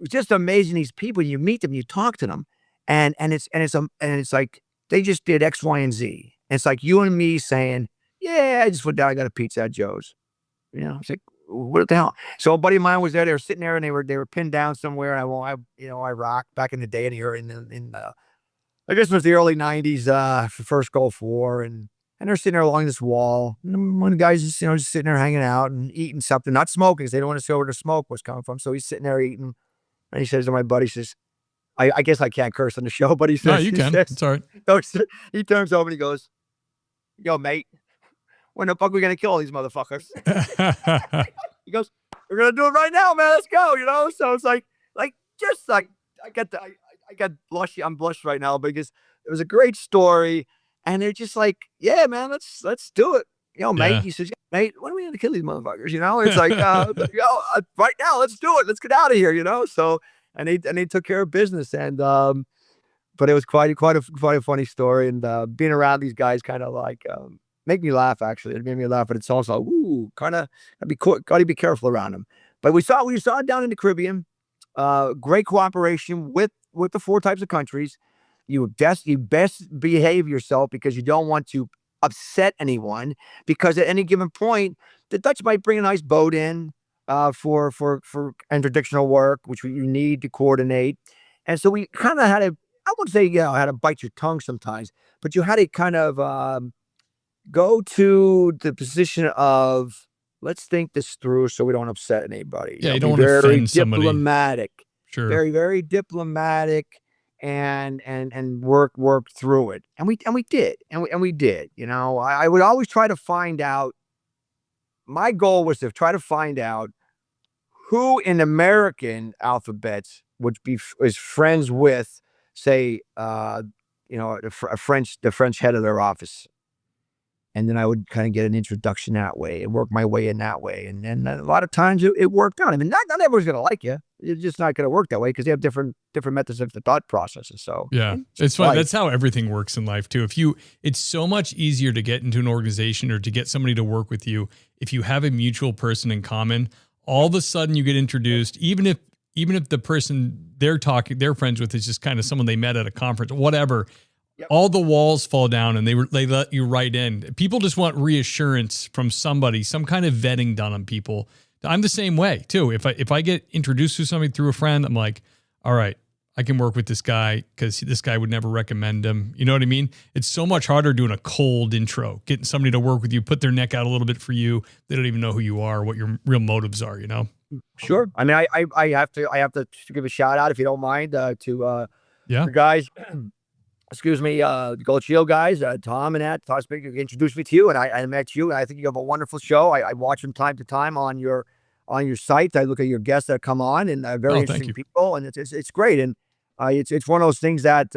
it's just amazing. These people, you meet them, you talk to them, and it's like they just did X, Y, and Z. And it's like you and me saying, I just went down. I got a pizza at Joe's. It's like, what the hell? So a buddy of mine was there. They were sitting there and they were pinned down somewhere. I rocked back in the day I guess it was the early 90s, first Gulf War, and they're sitting there along this wall. And one guy's just just sitting there hanging out and eating something, not smoking, because they don't want to see where the smoke was coming from. So he's sitting there eating, and he says to my buddy, he says, I guess I can't curse on the show, but he says, no, you can. It's all right. No, he turns over and he goes, "Yo, mate, when the fuck are we gonna kill all these motherfuckers?" He goes, "We're gonna do it right now, man. Let's go." So it's like I got blushy. I'm blushed right now because it was a great story, and they're just like, "Yeah, man, let's do it." Mate. He says, "Mate, when are we gonna kill these motherfuckers?" It's like, right now, let's do it. Let's get out of here. So and they took care of business, and but it was quite a funny story, and being around these guys kind of like make me laugh. Actually, it made me laugh, but it's also kind of got to be careful around them. But we saw it down in the Caribbean. Great cooperation with the 4 types of countries. You best behave yourself because you don't want to upset anyone, because at any given point the Dutch might bring a nice boat in for interdictional work, which you need to coordinate. And so we kind of had to, I wouldn't say had to bite your tongue sometimes, but you had to kind of go to the position of, let's think this through so we don't upset anybody. Yeah, you don't want to offend somebody. Diplomatic. Sure. Very, very diplomatic, and work through it. And we did. And we did. I would always try to find out. My goal was to try to find out who in American alphabets is friends with, say, the French head of their office. And then I would kind of get an introduction that way and work my way in that way. And then a lot of times it worked out. I mean, not everyone's going to like you. It's just not going to work that way because they have different methods of the thought processes. So yeah, it's fun. That's how everything works in life too. It's so much easier to get into an organization or to get somebody to work with you if you have a mutual person in common. All of a sudden you get introduced, even if even if the person they're friends with is just kind of someone they met at a conference, whatever, Yep. all the walls fall down and they let you right in. People just want reassurance from somebody, some kind of vetting done on people. I'm the same way too. If I get introduced to somebody through a friend, I'm like, all right, I can work with this guy because this guy would never recommend him. You know what I mean? It's so much harder doing a cold intro, getting somebody to work with you, put their neck out a little bit for you. They don't even know who you are, what your real motives are, you know? Sure. I mean, I have to give a shout out, if you don't mind, to Yeah. the guys. Excuse me, Gold Shield guys, Tom and that. Tom Speaker introduced me to you, and I met you, and I think you have a wonderful show. I watch from time to time on your site. I look at your guests that come on, and very interesting people, and it's great. And it's one of those things that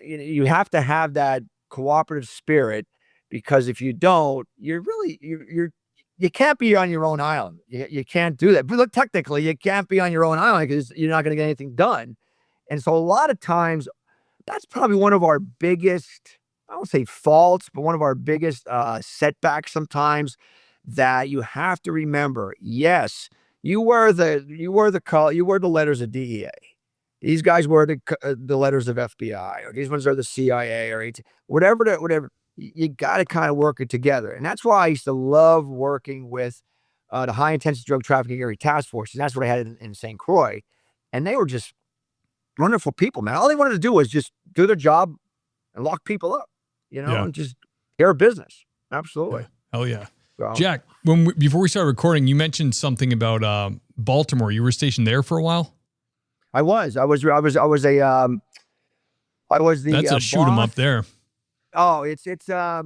you have to have that cooperative spirit, because if you don't, you can't be on your own island. You can't do that. But look, technically, you can't be on your own island because you're not going to get anything done. And so a lot of times, that's probably one of our biggest, I won't say faults, but one of our biggest setbacks sometimes, that you have to remember. Yes, you were the letters of DEA. These guys were the letters of FBI, or these ones are the CIA or whatever. You got to kind of work it together. And that's why I used to love working with the high intensity drug trafficking area task force. And that's what I had in St. Croix. And they were just wonderful people, man. All they wanted to do was just do their job and lock people up, and just care of business. Absolutely. Yeah. Hell yeah. So, Jack, before we started recording, you mentioned something about Baltimore. You were stationed there for a while? I was the That's a shoot 'em up there. Oh, it's I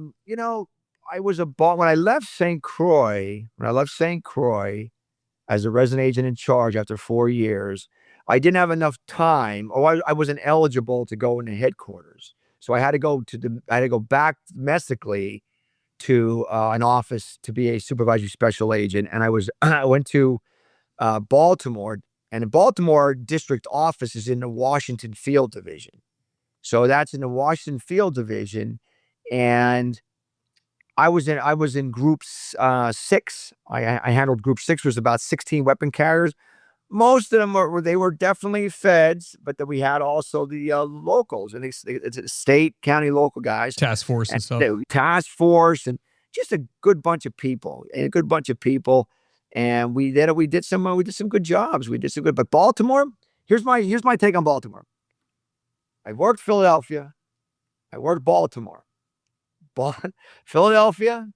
was a boss when I left St. Croix. When I left St. Croix as a resident agent in charge after 4 years, I didn't have enough time, or I wasn't eligible to go into headquarters. So I had to go back domestically to an office to be a supervisory special agent. And I went to Baltimore, and in Baltimore district office is in the Washington Field Division. So that's in the Washington Field Division. And I was in group 6. I handled group 6, was about 16 weapon carriers. Most of them were definitely feds, but then we had also the locals, and it's state, county, local guys, task force and stuff. Task force, and just a good bunch of people, and we did some good jobs. We did some good. But Baltimore, here's my take on Baltimore. I worked Philadelphia, I worked Baltimore, Philadelphia,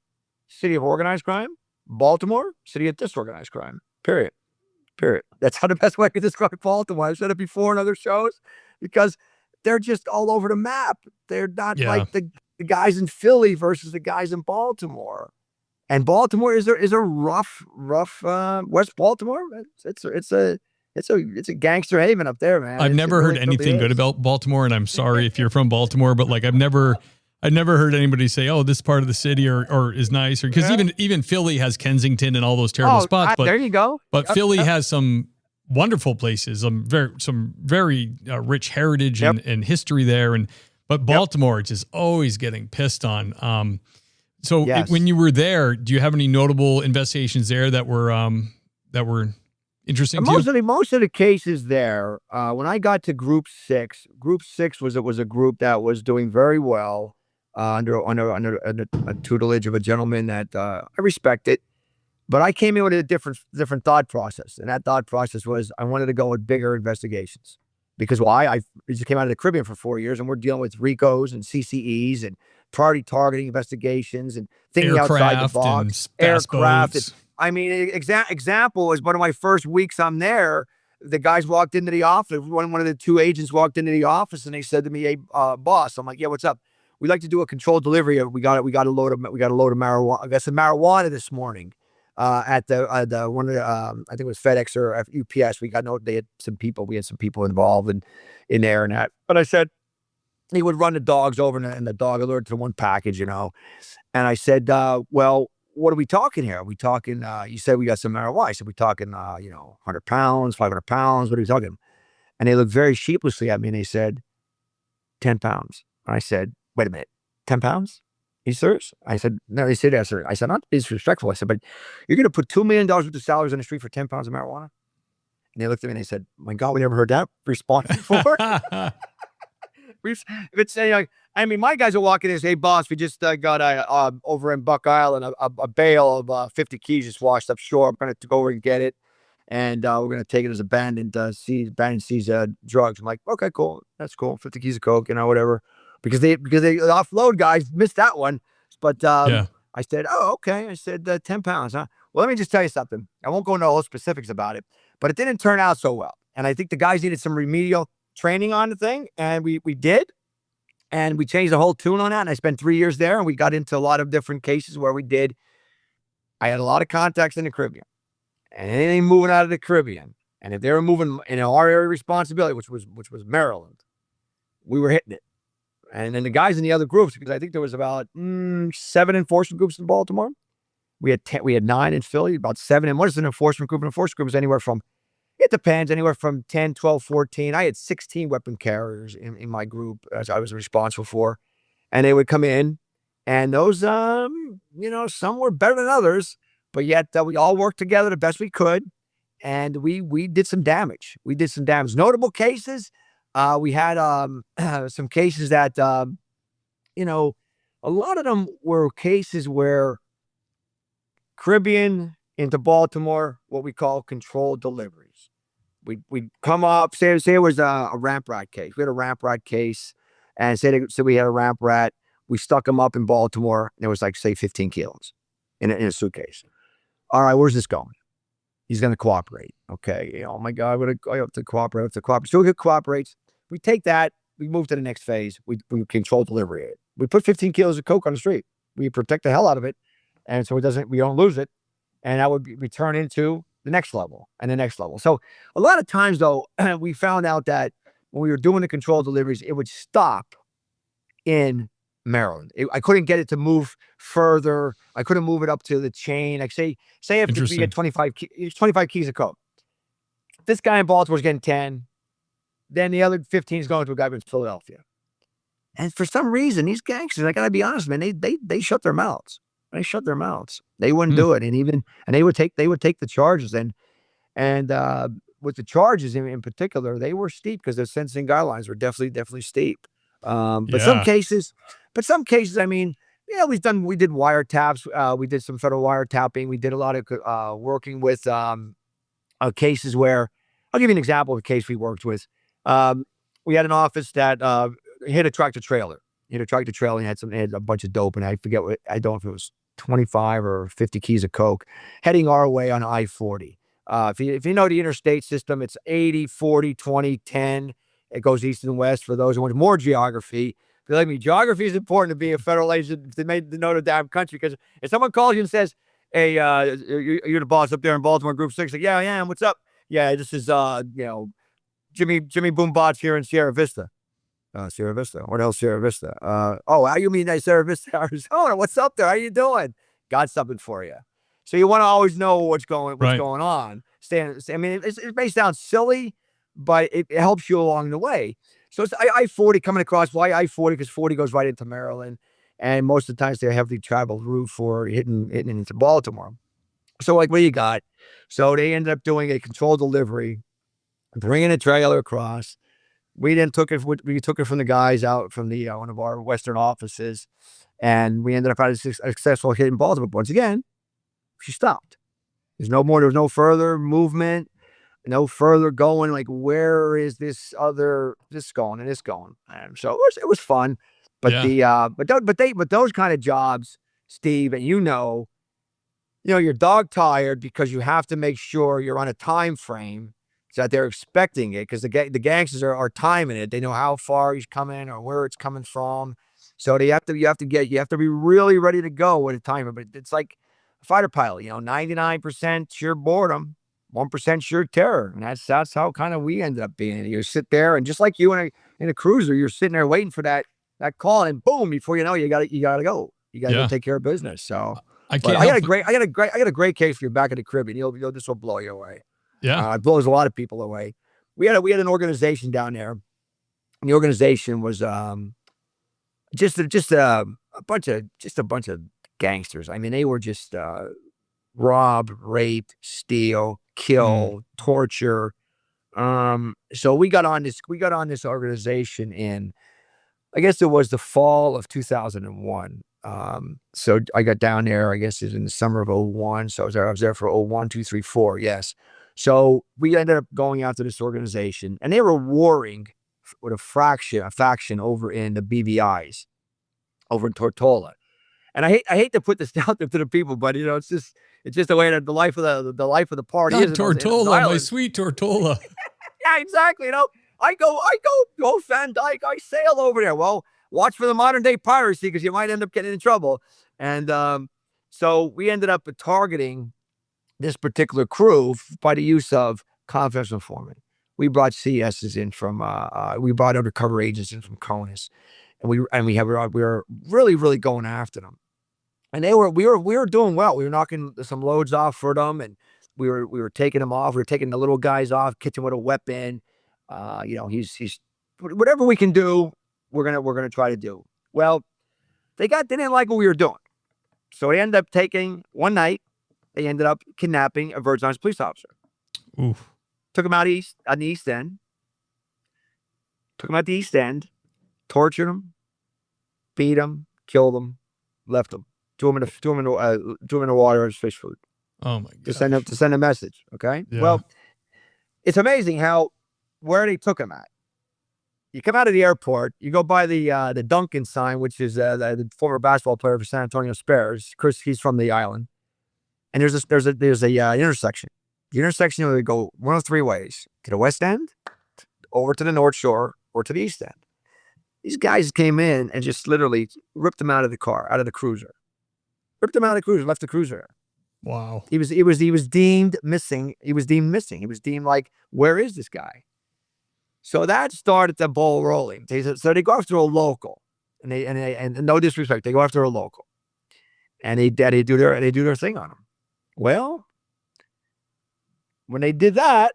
city of organized crime. Baltimore, city of disorganized crime. Period. That's how the best way I could describe Baltimore. I've said it before in other shows, because they're just all over the map. They're not like the guys in Philly versus the guys in Baltimore. And Baltimore is a rough West Baltimore. It's a gangster haven up there, man. I've never heard anything good about Baltimore, and I'm sorry if you're from Baltimore, but like I've never heard anybody say, "Oh, this part of the city or is nice," or because even Philly has Kensington and all those terrible spots. But there you go. But Philly has some wonderful places, some very rich heritage and history there. But Baltimore is just always getting pissed on. So when you were there, do you have any notable investigations there that were interesting to you? Most of the cases there, when I got to Group 6 was a group that was doing very well. Under a tutelage of a gentleman that I respected, but I came in with a different thought process, and that thought process was I wanted to go with bigger investigations, because why? I just came out of the Caribbean for 4 years, and we're dealing with RICOs and CCEs and priority targeting investigations and thinking outside the box. Aircraft. I mean, example is one of my first weeks I'm there. The guys walked into the office. One of the 2 agents walked into the office, and they said to me, "Hey, boss," I'm like, "Yeah, what's up?" "We'd like to do a controlled delivery. We got a load of marijuana. I got some marijuana this morning at the one of the I think it was FedEx or UPS. We had some people involved in there and that." But I said he would run the dogs over, and the dog alerted to one package, And I said, "Well, what are we talking here? Are we talking? You said we got some marijuana." I said, "We talking 100 pounds, 500 pounds? What are we talking?" And they looked very sheepishly at me, and they said, 10 pounds. And I said, "Wait a minute, 10 pounds? Are you serious?" I said, "No." They said, "Yes, sir." I said, "Not disrespectful." I said, "But you're going to put $2 million worth of salaries on the street for 10 pounds of marijuana?" And they looked at me and they said, "My God, we never heard that response before." It's like, I mean, my guys are walking in and say, "Hey, boss, we just got over in Buck Island a bale of 50 keys just washed up shore. I'm going to go over and get it, and we're going to take it as abandoned seized drugs." I'm like, "Okay, cool, that's cool. 50 keys of coke, whatever." Because the offload guys missed that one, but Yeah. I said, "Oh, okay." I said, 10 pounds, huh? Well, let me just tell you something. I won't go into all the specifics about it, but it didn't turn out so well. And I think the guys needed some remedial training on the thing. And we did. And we changed the whole tune on that. And I spent 3 years there. And we got into a lot of different cases where I had a lot of contacts in the Caribbean. And anything moving out of the Caribbean. And if they were moving in our area of responsibility, which was Maryland, we were hitting it. And then the guys in the other groups, because I think there was about 7 enforcement groups in Baltimore. We had 9 in Philly, about 7. And what is an enforcement group? An enforcement group is anywhere from, it depends, anywhere from 10, 12, 14. I had 16 weapon carriers in my group as I was responsible for. And they would come in, and those, some were better than others, but yet we all worked together the best we could. And we did some damage. Notable cases, we had some cases that, a lot of them were cases where Caribbean into Baltimore, what we call controlled deliveries. We'd come up, say it was a ramp rat case. We had a ramp rat case, and say we had a ramp rat. We stuck him up in Baltimore, and it was like, say, 15 kilos in a suitcase. All right, where's this going? He's going to cooperate. Okay. Oh my God, I have to cooperate. So he cooperates. We take that. We move to the next phase. We control delivery it. We put 15 kilos of coke on the street. We protect the hell out of it. And so we don't lose it. And that would return into the next level and the next level. So a lot of times though, we found out that when we were doing the controlled deliveries, it would stop in Maryland. I couldn't get it to move further. I couldn't move it up to the chain. Like say if we get 25 keys of coke, this guy in Baltimore is getting 10, then the other 15 is going to a guy in Philadelphia. And for some reason, these gangsters, I gotta be honest, man, they shut their mouths. They wouldn't do it. And they would take the charges. And with the charges in particular, they were steep because the sentencing guidelines were definitely steep. But some cases, I mean, yeah, we did wiretaps. We did some federal wiretapping. We did a lot of working with cases where, I'll give you an example of a case we worked with. We had an office that hit a tractor trailer. And had a bunch of dope, and I forget I don't know if it was 25 or 50 keys of coke heading our way on I-40. If you know the interstate system, it's 80, 40, 20, 10. It goes east and west for those who want more geography. Believe me, geography is important to be a federal agent to know the damn country. Because if someone calls you and says, "Hey, you're the boss up there in Baltimore, Group 6," like, "Yeah, I am. What's up?" "Yeah, this is Jimmy Boombots here in Sierra Vista." Sierra Vista. What else, Sierra Vista? Oh, you mean Sierra Vista, Arizona? What's up there? How you doing? Got something for you. So you want to always know what's going on. I mean, it may sound silly, but it helps you along the way. So it's I-40 coming across. Why I-40? Because 40 goes right into Maryland, and most of the times they're a heavily traveled route for hitting into Baltimore. So like, what do you got? So they ended up doing a controlled delivery, bringing a trailer across. We then took it from the guys out from the one of our Western offices, and we ended up having a successful hit in Baltimore. But once again, she stopped. There was no further movement, no further going. Like, where is this going and this going? And so it was fun. But but those kind of jobs, Steve, and you're dog tired because you have to make sure you're on a time frame so that they're expecting it, because the gangsters are timing it. They know how far he's coming or where it's coming from. So you have to be really ready to go with a timer. But it's like a fighter pilot, 99% sheer boredom, 1% sheer terror. And that's how kind of we ended up being. You sit there, and just like you in a cruiser, you're sitting there waiting for that call, and boom, before you know, you gotta go. You gotta go take care of business. So I got a great case for you back in the Caribbean. This will blow you away. Yeah. It blows a lot of people away. We had an organization down there. And the organization was just a bunch of gangsters. I mean, they were just rob, rape, steal, kill, torture, So we got on this organization in, I guess it was the fall of 2001. So I got down there, I guess it was in the summer of '01. So I was there for '01, 2, 3, 4. Yes. So we ended up going out to this organization, and they were warring with a faction over in the BVIs over in Tortola. And I hate to put this out there to the people, but it's just the way that the life of the party Not is in those Tortola, my islands. sweet Tortola. Yeah, exactly. I go Van Dyke. I sail over there. Well, watch for the modern day piracy because you might end up getting in trouble. And so we ended up targeting this particular crew by the use of confidential informant. We brought CSs in from we brought undercover agents in from CONUS, and we were really going after them. And we were doing well. We were knocking some loads off for them, and we were taking them off. We were taking the little guys off, catching with a weapon. He's whatever we can do, we're gonna try to do. Well, they didn't like what we were doing, so they ended up taking one night. They ended up kidnapping a Virgin Islands police officer. Oof. Took him out on the East End. Took him out the East End, tortured him, beat him, killed him, left him. Threw him in the water as fish food. Oh my god! To send a message. Okay. Yeah. Well, it's amazing where they took him at. You come out of the airport, you go by the Duncan sign, which is the former basketball player for San Antonio Spurs. Chris, he's from the island, and there's a intersection. The intersection where they go one of three ways: to the West End, over to the North Shore, or to the East End. These guys came in and just literally ripped him out of the car, out of the cruiser. Ripped him out of the cruiser, left the cruiser. Wow. He was deemed missing. He was deemed missing. He was deemed like, where is this guy? So that started the ball rolling. So they go after a local, and no disrespect, they go after a local, and they do their thing on him. Well, when they did that,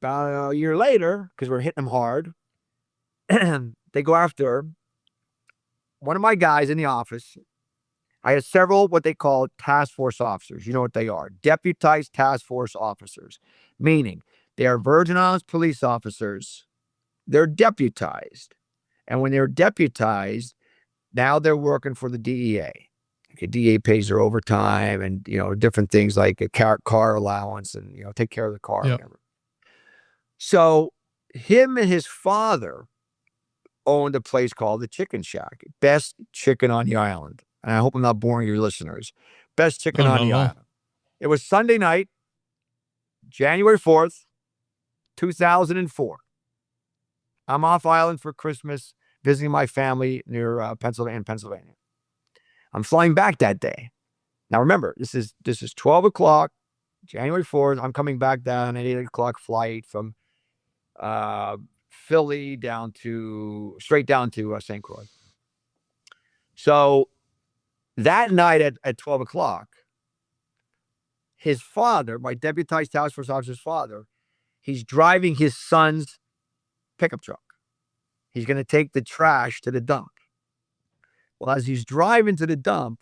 about a year later, because we're hitting them hard, they go after one of my guys in the office. I had several what they call task force officers. You know what they are. Deputized task force officers, meaning they are Virgin Islands police officers. They're deputized. And when they're deputized, now they're working for the DEA. Okay, DEA pays their overtime and, different things like a car allowance and, take care of the car. Yep. Whatever. So him and his father owned a place called the Chicken Shack. Best chicken on the island. And I hope I'm not boring your listeners. Best chicken on the island. It was Sunday night, January 4th, 2004. I'm off island for Christmas, visiting my family near Pennsylvania. I'm flying back that day. Now remember, this is 12 o'clock, January 4th. I'm coming back down at 8 o'clock flight from Philly straight down to St. Croix. So that night at 12 o'clock, his father, my deputized task force officer's father, he's driving his son's pickup truck. He's going to take the trash to the dump. Well, as he's driving to the dump,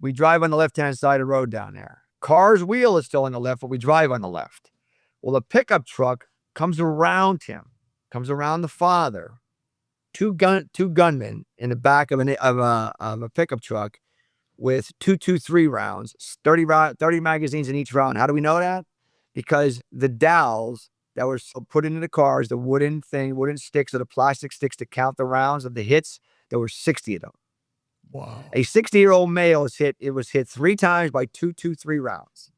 we drive on the left-hand side of the road down there. Car's wheel is still on the left, but we drive on the left. Well, the pickup truck comes around the father. Two gunmen in the back of a pickup truck with 223 rounds, 30 magazines in each round. How do we know that? Because the dowels that were put into the cars, the wooden sticks or the plastic sticks to count the rounds of the hits, there were 60 of them. Wow. A 60-year-old male was hit 3 times by 223 rounds.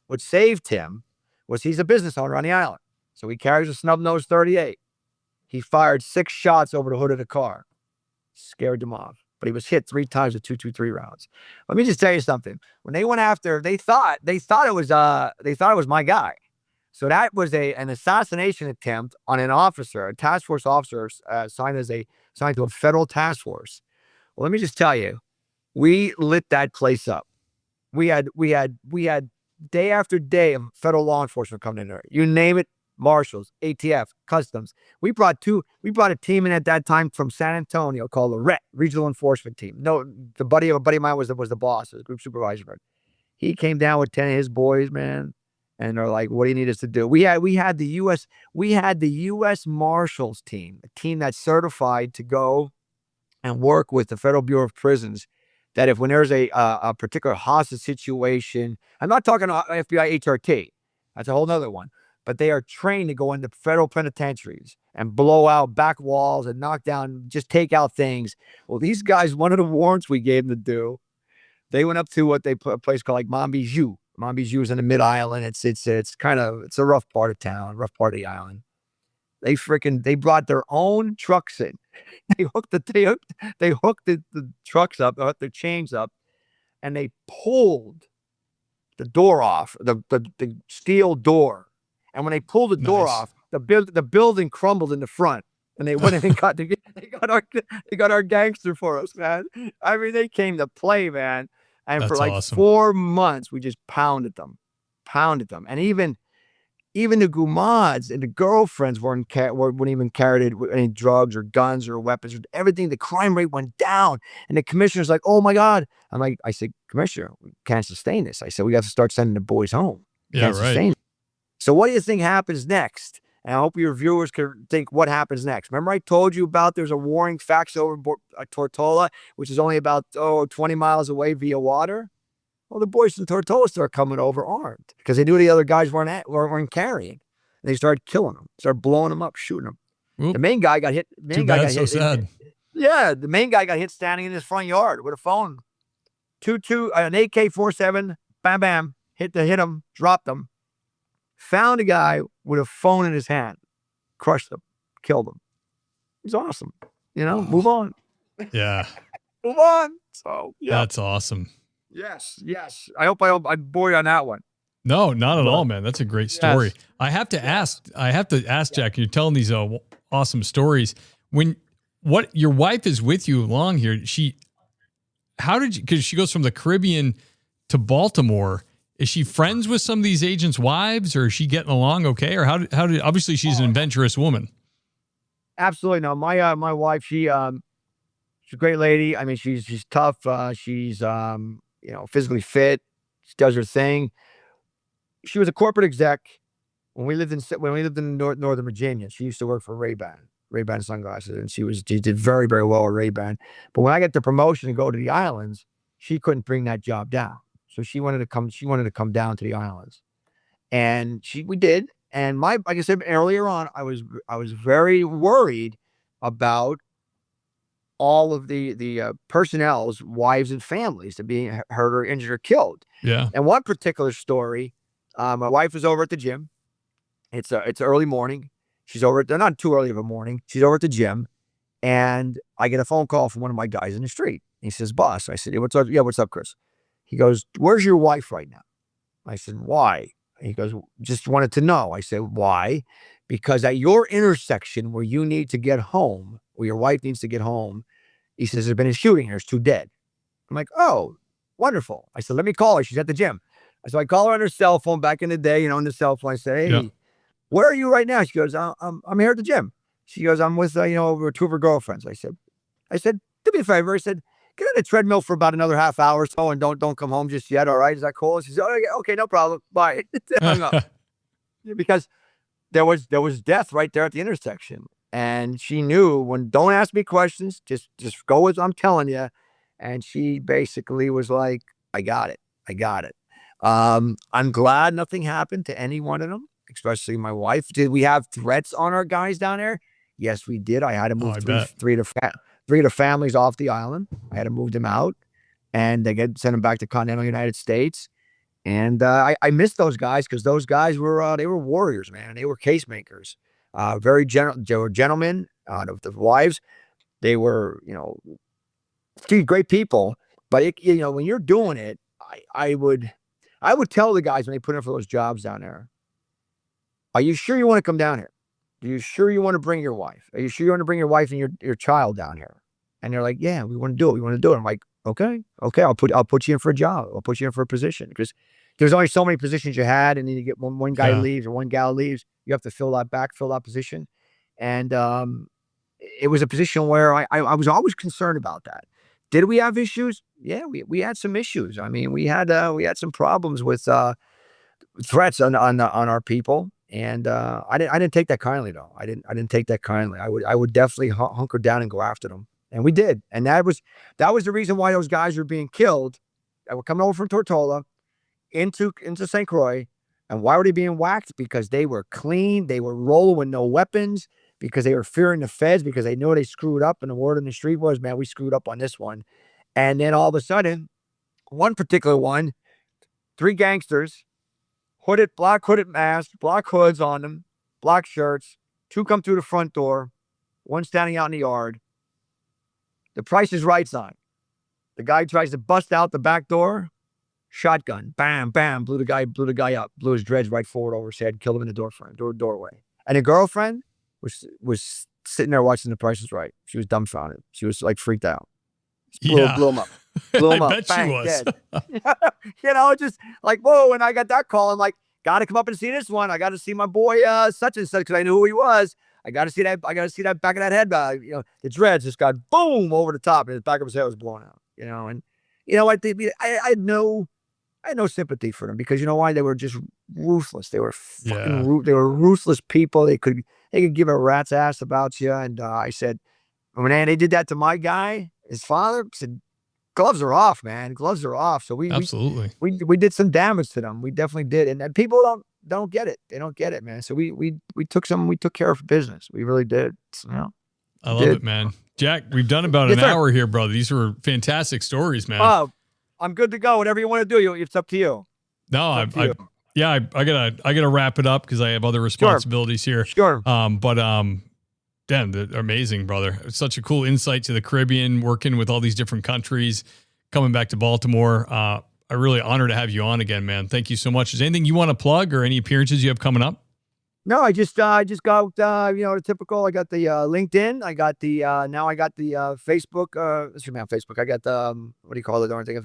What saved him was he's a business owner on the island. So he carries a snub-nosed 38. He fired 6 shots over the hood of the car. Scared them off. But he was hit 3 times with 223 rounds. Let me just tell you something. When they went after, they thought it was my guy. So that was an assassination attempt on an officer, a task force officer assigned to a federal task force. Well, let me just tell you, we lit that place up. We had day after day of federal law enforcement coming in there. You name it, marshals, ATF, customs. We brought a team in at that time from San Antonio called the RET, Regional Enforcement Team. No, a buddy of mine was the boss, the group supervisor. He came down with 10 of his boys, man, And they're like, what do you need us to do? We had the U.S. Marshals team, a team that's certified to go and work with the Federal Bureau of Prisons, that if when there's a particular hostage situation, I'm not talking FBI HRT, that's a whole nother one, but they are trained to go into federal penitentiaries and blow out back walls and knock down, just take out things. Well, these guys, one of the warrants we gave them to do, they went up to what they put a place called like Montbijou. Montbijou is in the Mid Island. It's a rough part of town, rough part of the island. They brought their own trucks in. They hooked the trucks up, the chains up, and they pulled the door off, the steel door. And when they pulled the door off, the building crumbled in the front. And they went in and got our gangster for us, man. I mean, they came to play, man. And That's for like awesome. 4 months, we just pounded them. And even the gumads and the girlfriends wouldn't even carry any drugs or guns or weapons or everything. The crime rate went down. And the commissioner's like, oh my God. I said, Commissioner, we can't sustain this. I said, we have to start sending the boys home. Yeah, right. So what do you think happens next? And I hope your viewers can think what happens next. Remember I told you about there's a warring fax over Tortola, which is only about 20 miles away via water? Well, the boys from Tortola start coming over armed because they knew the other guys weren't carrying. And they started killing them, started blowing them up, shooting them. Oop. The main guy got hit. So sad. Yeah, the main guy got hit standing in his front yard with a phone. An AK-47, bam, bam, hit him, dropped him. Found a guy with a phone in his hand, crushed him, killed him. He's awesome. Move on. Yeah. Move on. So, yeah. That's awesome. Yes. I hope I bore you on that one. No, not at all, man. That's a great story. Yes. I have to ask, Jack, you're telling these awesome stories. Your wife is with you along here. Because she goes from the Caribbean to Baltimore. Is she friends with some of these agents' wives, or is she getting along okay? Or how did obviously she's an adventurous woman. Absolutely. No, my wife, she's a great lady. I mean, she's tough. She's physically fit. She does her thing. She was a corporate exec when we lived in Northern Virginia. She used to work for Ray-Ban sunglasses, and she did very, very well at Ray-Ban. But when I got the promotion to go to the islands, she couldn't bring that job down. So she wanted to come down to the islands, and we did. And like I said earlier on, I was very worried about all of the personnel's wives and families to be hurt or injured or killed. Yeah. And one particular story, my wife was over at the gym. It's early morning. She's over not too early of a morning. She's over at the gym, and I get a phone call from one of my guys in the street. He says, "Boss." I said, "Yeah, what's up? Yeah, what's up, Chris?" He goes, "Where's your wife right now?" I said, "Why?" He goes, "Just wanted to know." I said, "Why?" "Because at your intersection where you need to get home, where your wife needs to get home," he says, "there's been a shooting. There's 2 dead." I'm like, "Oh, wonderful." I said, "Let me call her. She's at the gym." So I call her on her cell phone back in the day, on the cell phone. I say, "Hey, where are you right now?" She goes, I'm here at the gym." She goes, "I'm with, 2 of her girlfriends." I said, "Do me a favor." I said, "Get on the treadmill for about another half hour or so and don't come home just yet. All right. Is that cool?" She said, "Oh, okay, no problem. Bye." Hung up. Because there was death right there at the intersection. And she knew don't ask me questions. Just go as I'm telling you. And she basically was like, I got it. I'm glad nothing happened to any one of them, especially my wife. Did we have threats on our guys down there? Yes, we did. I had to move three of the families off the island. I had to move them out, and send them back to continental United States. And I miss those guys because those guys were they were warriors, man. They were case makers. They were gentlemen. The wives, they were great people. But when you're doing it, I would tell the guys when they put in for those jobs down there, "Are you sure you want to come down here? Are you sure you want to bring your wife? Are you sure you want to bring your wife and your child down here?" And they're like, "Yeah, we want to do it. We want to do it." I'm like, okay, I'll put you in for a job. I'll put you in for a position because there's only so many positions you had, and then you get one guy leaves or one gal leaves, you have to fill that position. And it was a position where I was always concerned about that. Did we have issues? Yeah, we had some issues. I mean, we had some problems with threats on our people. And I didn't take that kindly though. I didn't take that kindly. I would definitely hunker down and go after them. And we did. And that was the reason why those guys were being killed that were coming over from Tortola into St. Croix. And why were they being whacked? Because they were clean. They were rolling with no weapons, because they were fearing the feds, because they knew they screwed up. And the word in the street was, man, we screwed up on this one. And then all of a sudden, one particular one, 3 gangsters, black hooded masks, black hoods on them, black shirts, 2 come through the front door, 1 standing out in the yard. The Price is Right sign. The guy tries to bust out the back door, shotgun, bam, bam, blew the guy up, blew his dreads right forward over his head, killed him in the doorway. And the girlfriend was sitting there watching The Price is Right. She was dumbfounded. She was like freaked out. Blew him up. Blew him I up. bet Bang, she was. Dead. Just like, whoa. And I got that call. I'm like, got to come up and see this one. I got to see my boy, such and such, because I knew who he was. I got to see that. I got to see that back of that head. The dreads just got boom over the top, and the back of his head was blown out. And I had no sympathy for them, because you know why? They were just ruthless. They were they were ruthless people. They could give a rat's ass about you. And I said, when they did that to my guy, his father, I said, gloves are off, man. Gloves are off. So we did some damage to them. We definitely did. And people don't get it. They don't get it, man. So we took care of business. We really did. So, I love it, man. Jack, we've done about an hour here, brother. These were fantastic stories, man. Oh, I'm good to go. Whatever you want to do, it's up to you. No, I gotta wrap it up because I have other responsibilities here. Sure. Damn, they're amazing, brother. It's such a cool insight to the Caribbean, working with all these different countries, coming back to Baltimore. I'm really honored to have you on again, man. Thank you so much. Is there anything you want to plug or any appearances you have coming up? No, I just got the typical. I got the LinkedIn. I got the now I got the Facebook. Excuse me, on Facebook. I got the what do you call it? Darn thing.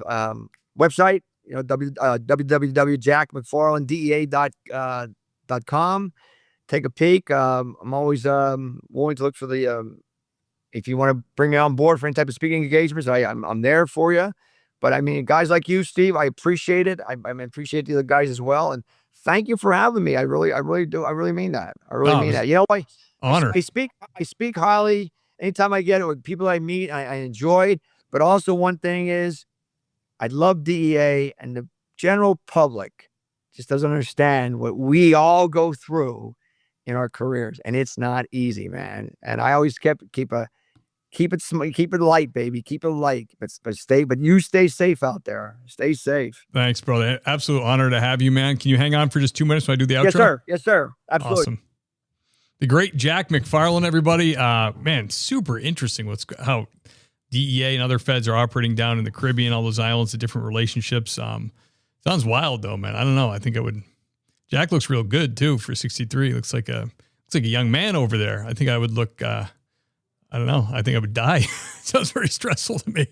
Website. www.jackmcfarlanddea.com. Take a peek. I'm always willing to look for the if you want to bring me on board for any type of speaking engagements, I'm there for you. But I mean, guys like you, Steve, I appreciate it. I appreciate the other guys as well. And thank you for having me. I really do. I really mean that. I really mean that. Honor. I speak highly anytime I get it with people I meet. I enjoy it. But also one thing is, I love DEA, and the general public just doesn't understand what we all go through in our careers, and it's not easy, man. And I always keep it light, baby. Keep it light, but you stay safe out there. Stay safe. Thanks, brother. Absolute honor to have you, man. Can you hang on for just 2 minutes while I do the outro? Yes, sir. Absolutely. Awesome. The great Jack McFarland, everybody. Man, super interesting how DEA and other feds are operating down in the Caribbean, all those islands, the different relationships. Sounds wild though, man. I don't know. I think Jack looks real good too for 63. Looks like a young man over there. I think I would look, I don't know. I think I would die. Sounds very stressful to me.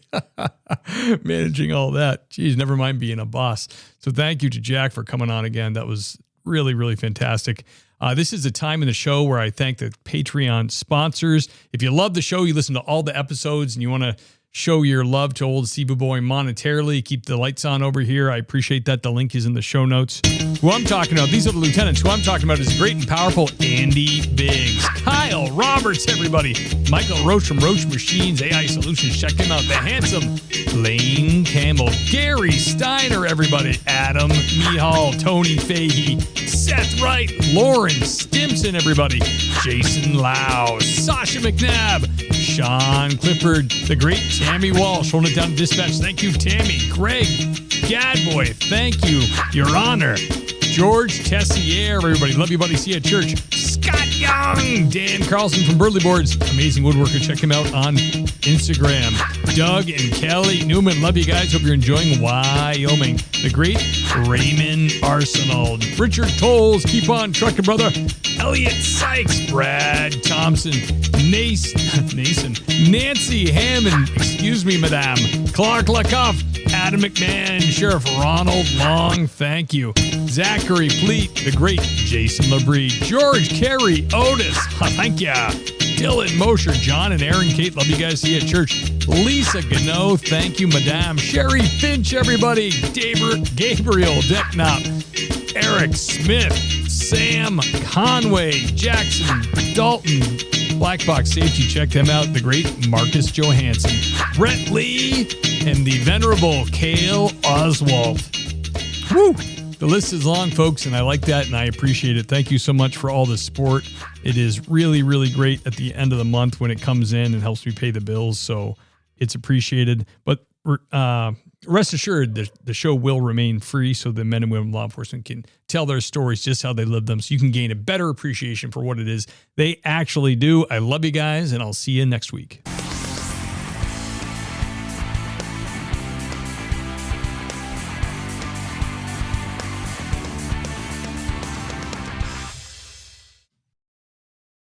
Managing all that. Geez, never mind being a boss. So thank you to Jack for coming on again. That was really, really fantastic. This is the time in the show where I thank the Patreon sponsors. If you love the show, you listen to all the episodes, and you want to show your love to old Stevie Boy monetarily, keep the lights on over here. I appreciate that. The link is in the show notes. Who I'm talking about, these are the lieutenants. Who I'm talking about is the great and powerful Andy Biggs. Kyle Roberts, everybody. Michael Roach from Roach Machines AI Solutions. Check him out. The handsome Lane Campbell. Gary Steiner, everybody. Adam Mihal. Tony Fahey. Seth Wright. Lauren Stimson, everybody. Jason Lau. Sasha McNabb. Sean Clifford. The great Tammy Walsh, holding it down to dispatch. Thank you, Tammy. Greg Gadboy, thank you, Your Honor. George Tessier, everybody. Love you, buddy. See you at church. Scott Young. Dan Carlson from Burley Boards. Amazing woodworker. Check him out on Instagram. Doug and Kelly Newman. Love you guys. Hope you're enjoying Wyoming. The great Raymond Arsenal. Richard Tolles. Keep on trucking, brother. Elliot Sykes. Brad Thompson. Nancy Hammond. Excuse me, madame. Clark Lakoff. Adam McMahon. Sheriff Ronald Long. Thank you. Zachary Fleet. The great Jason Labrie. George Carey Otis. Thank ya. Dylan Mosher. John and Aaron Kate. Love you guys. See you at church. Lisa Gano. Thank you, madame. Sherry Finch, everybody. Gabriel Decknop. Eric Eric Smith, Sam Conway, Jackson Dalton, Black Box Safety. Check them out. The great Marcus Johansson, Brett Lee, and the venerable Cale Oswald. Woo! The list is long, folks, and I like that, and I appreciate it. Thank you so much for all the support. It is really, really great at the end of the month when it comes in and helps me pay the bills, so it's appreciated. But rest assured, the show will remain free so the men and women of law enforcement can tell their stories just how they live them, so you can gain a better appreciation for what it is they actually do. I love you guys, and I'll see you next week.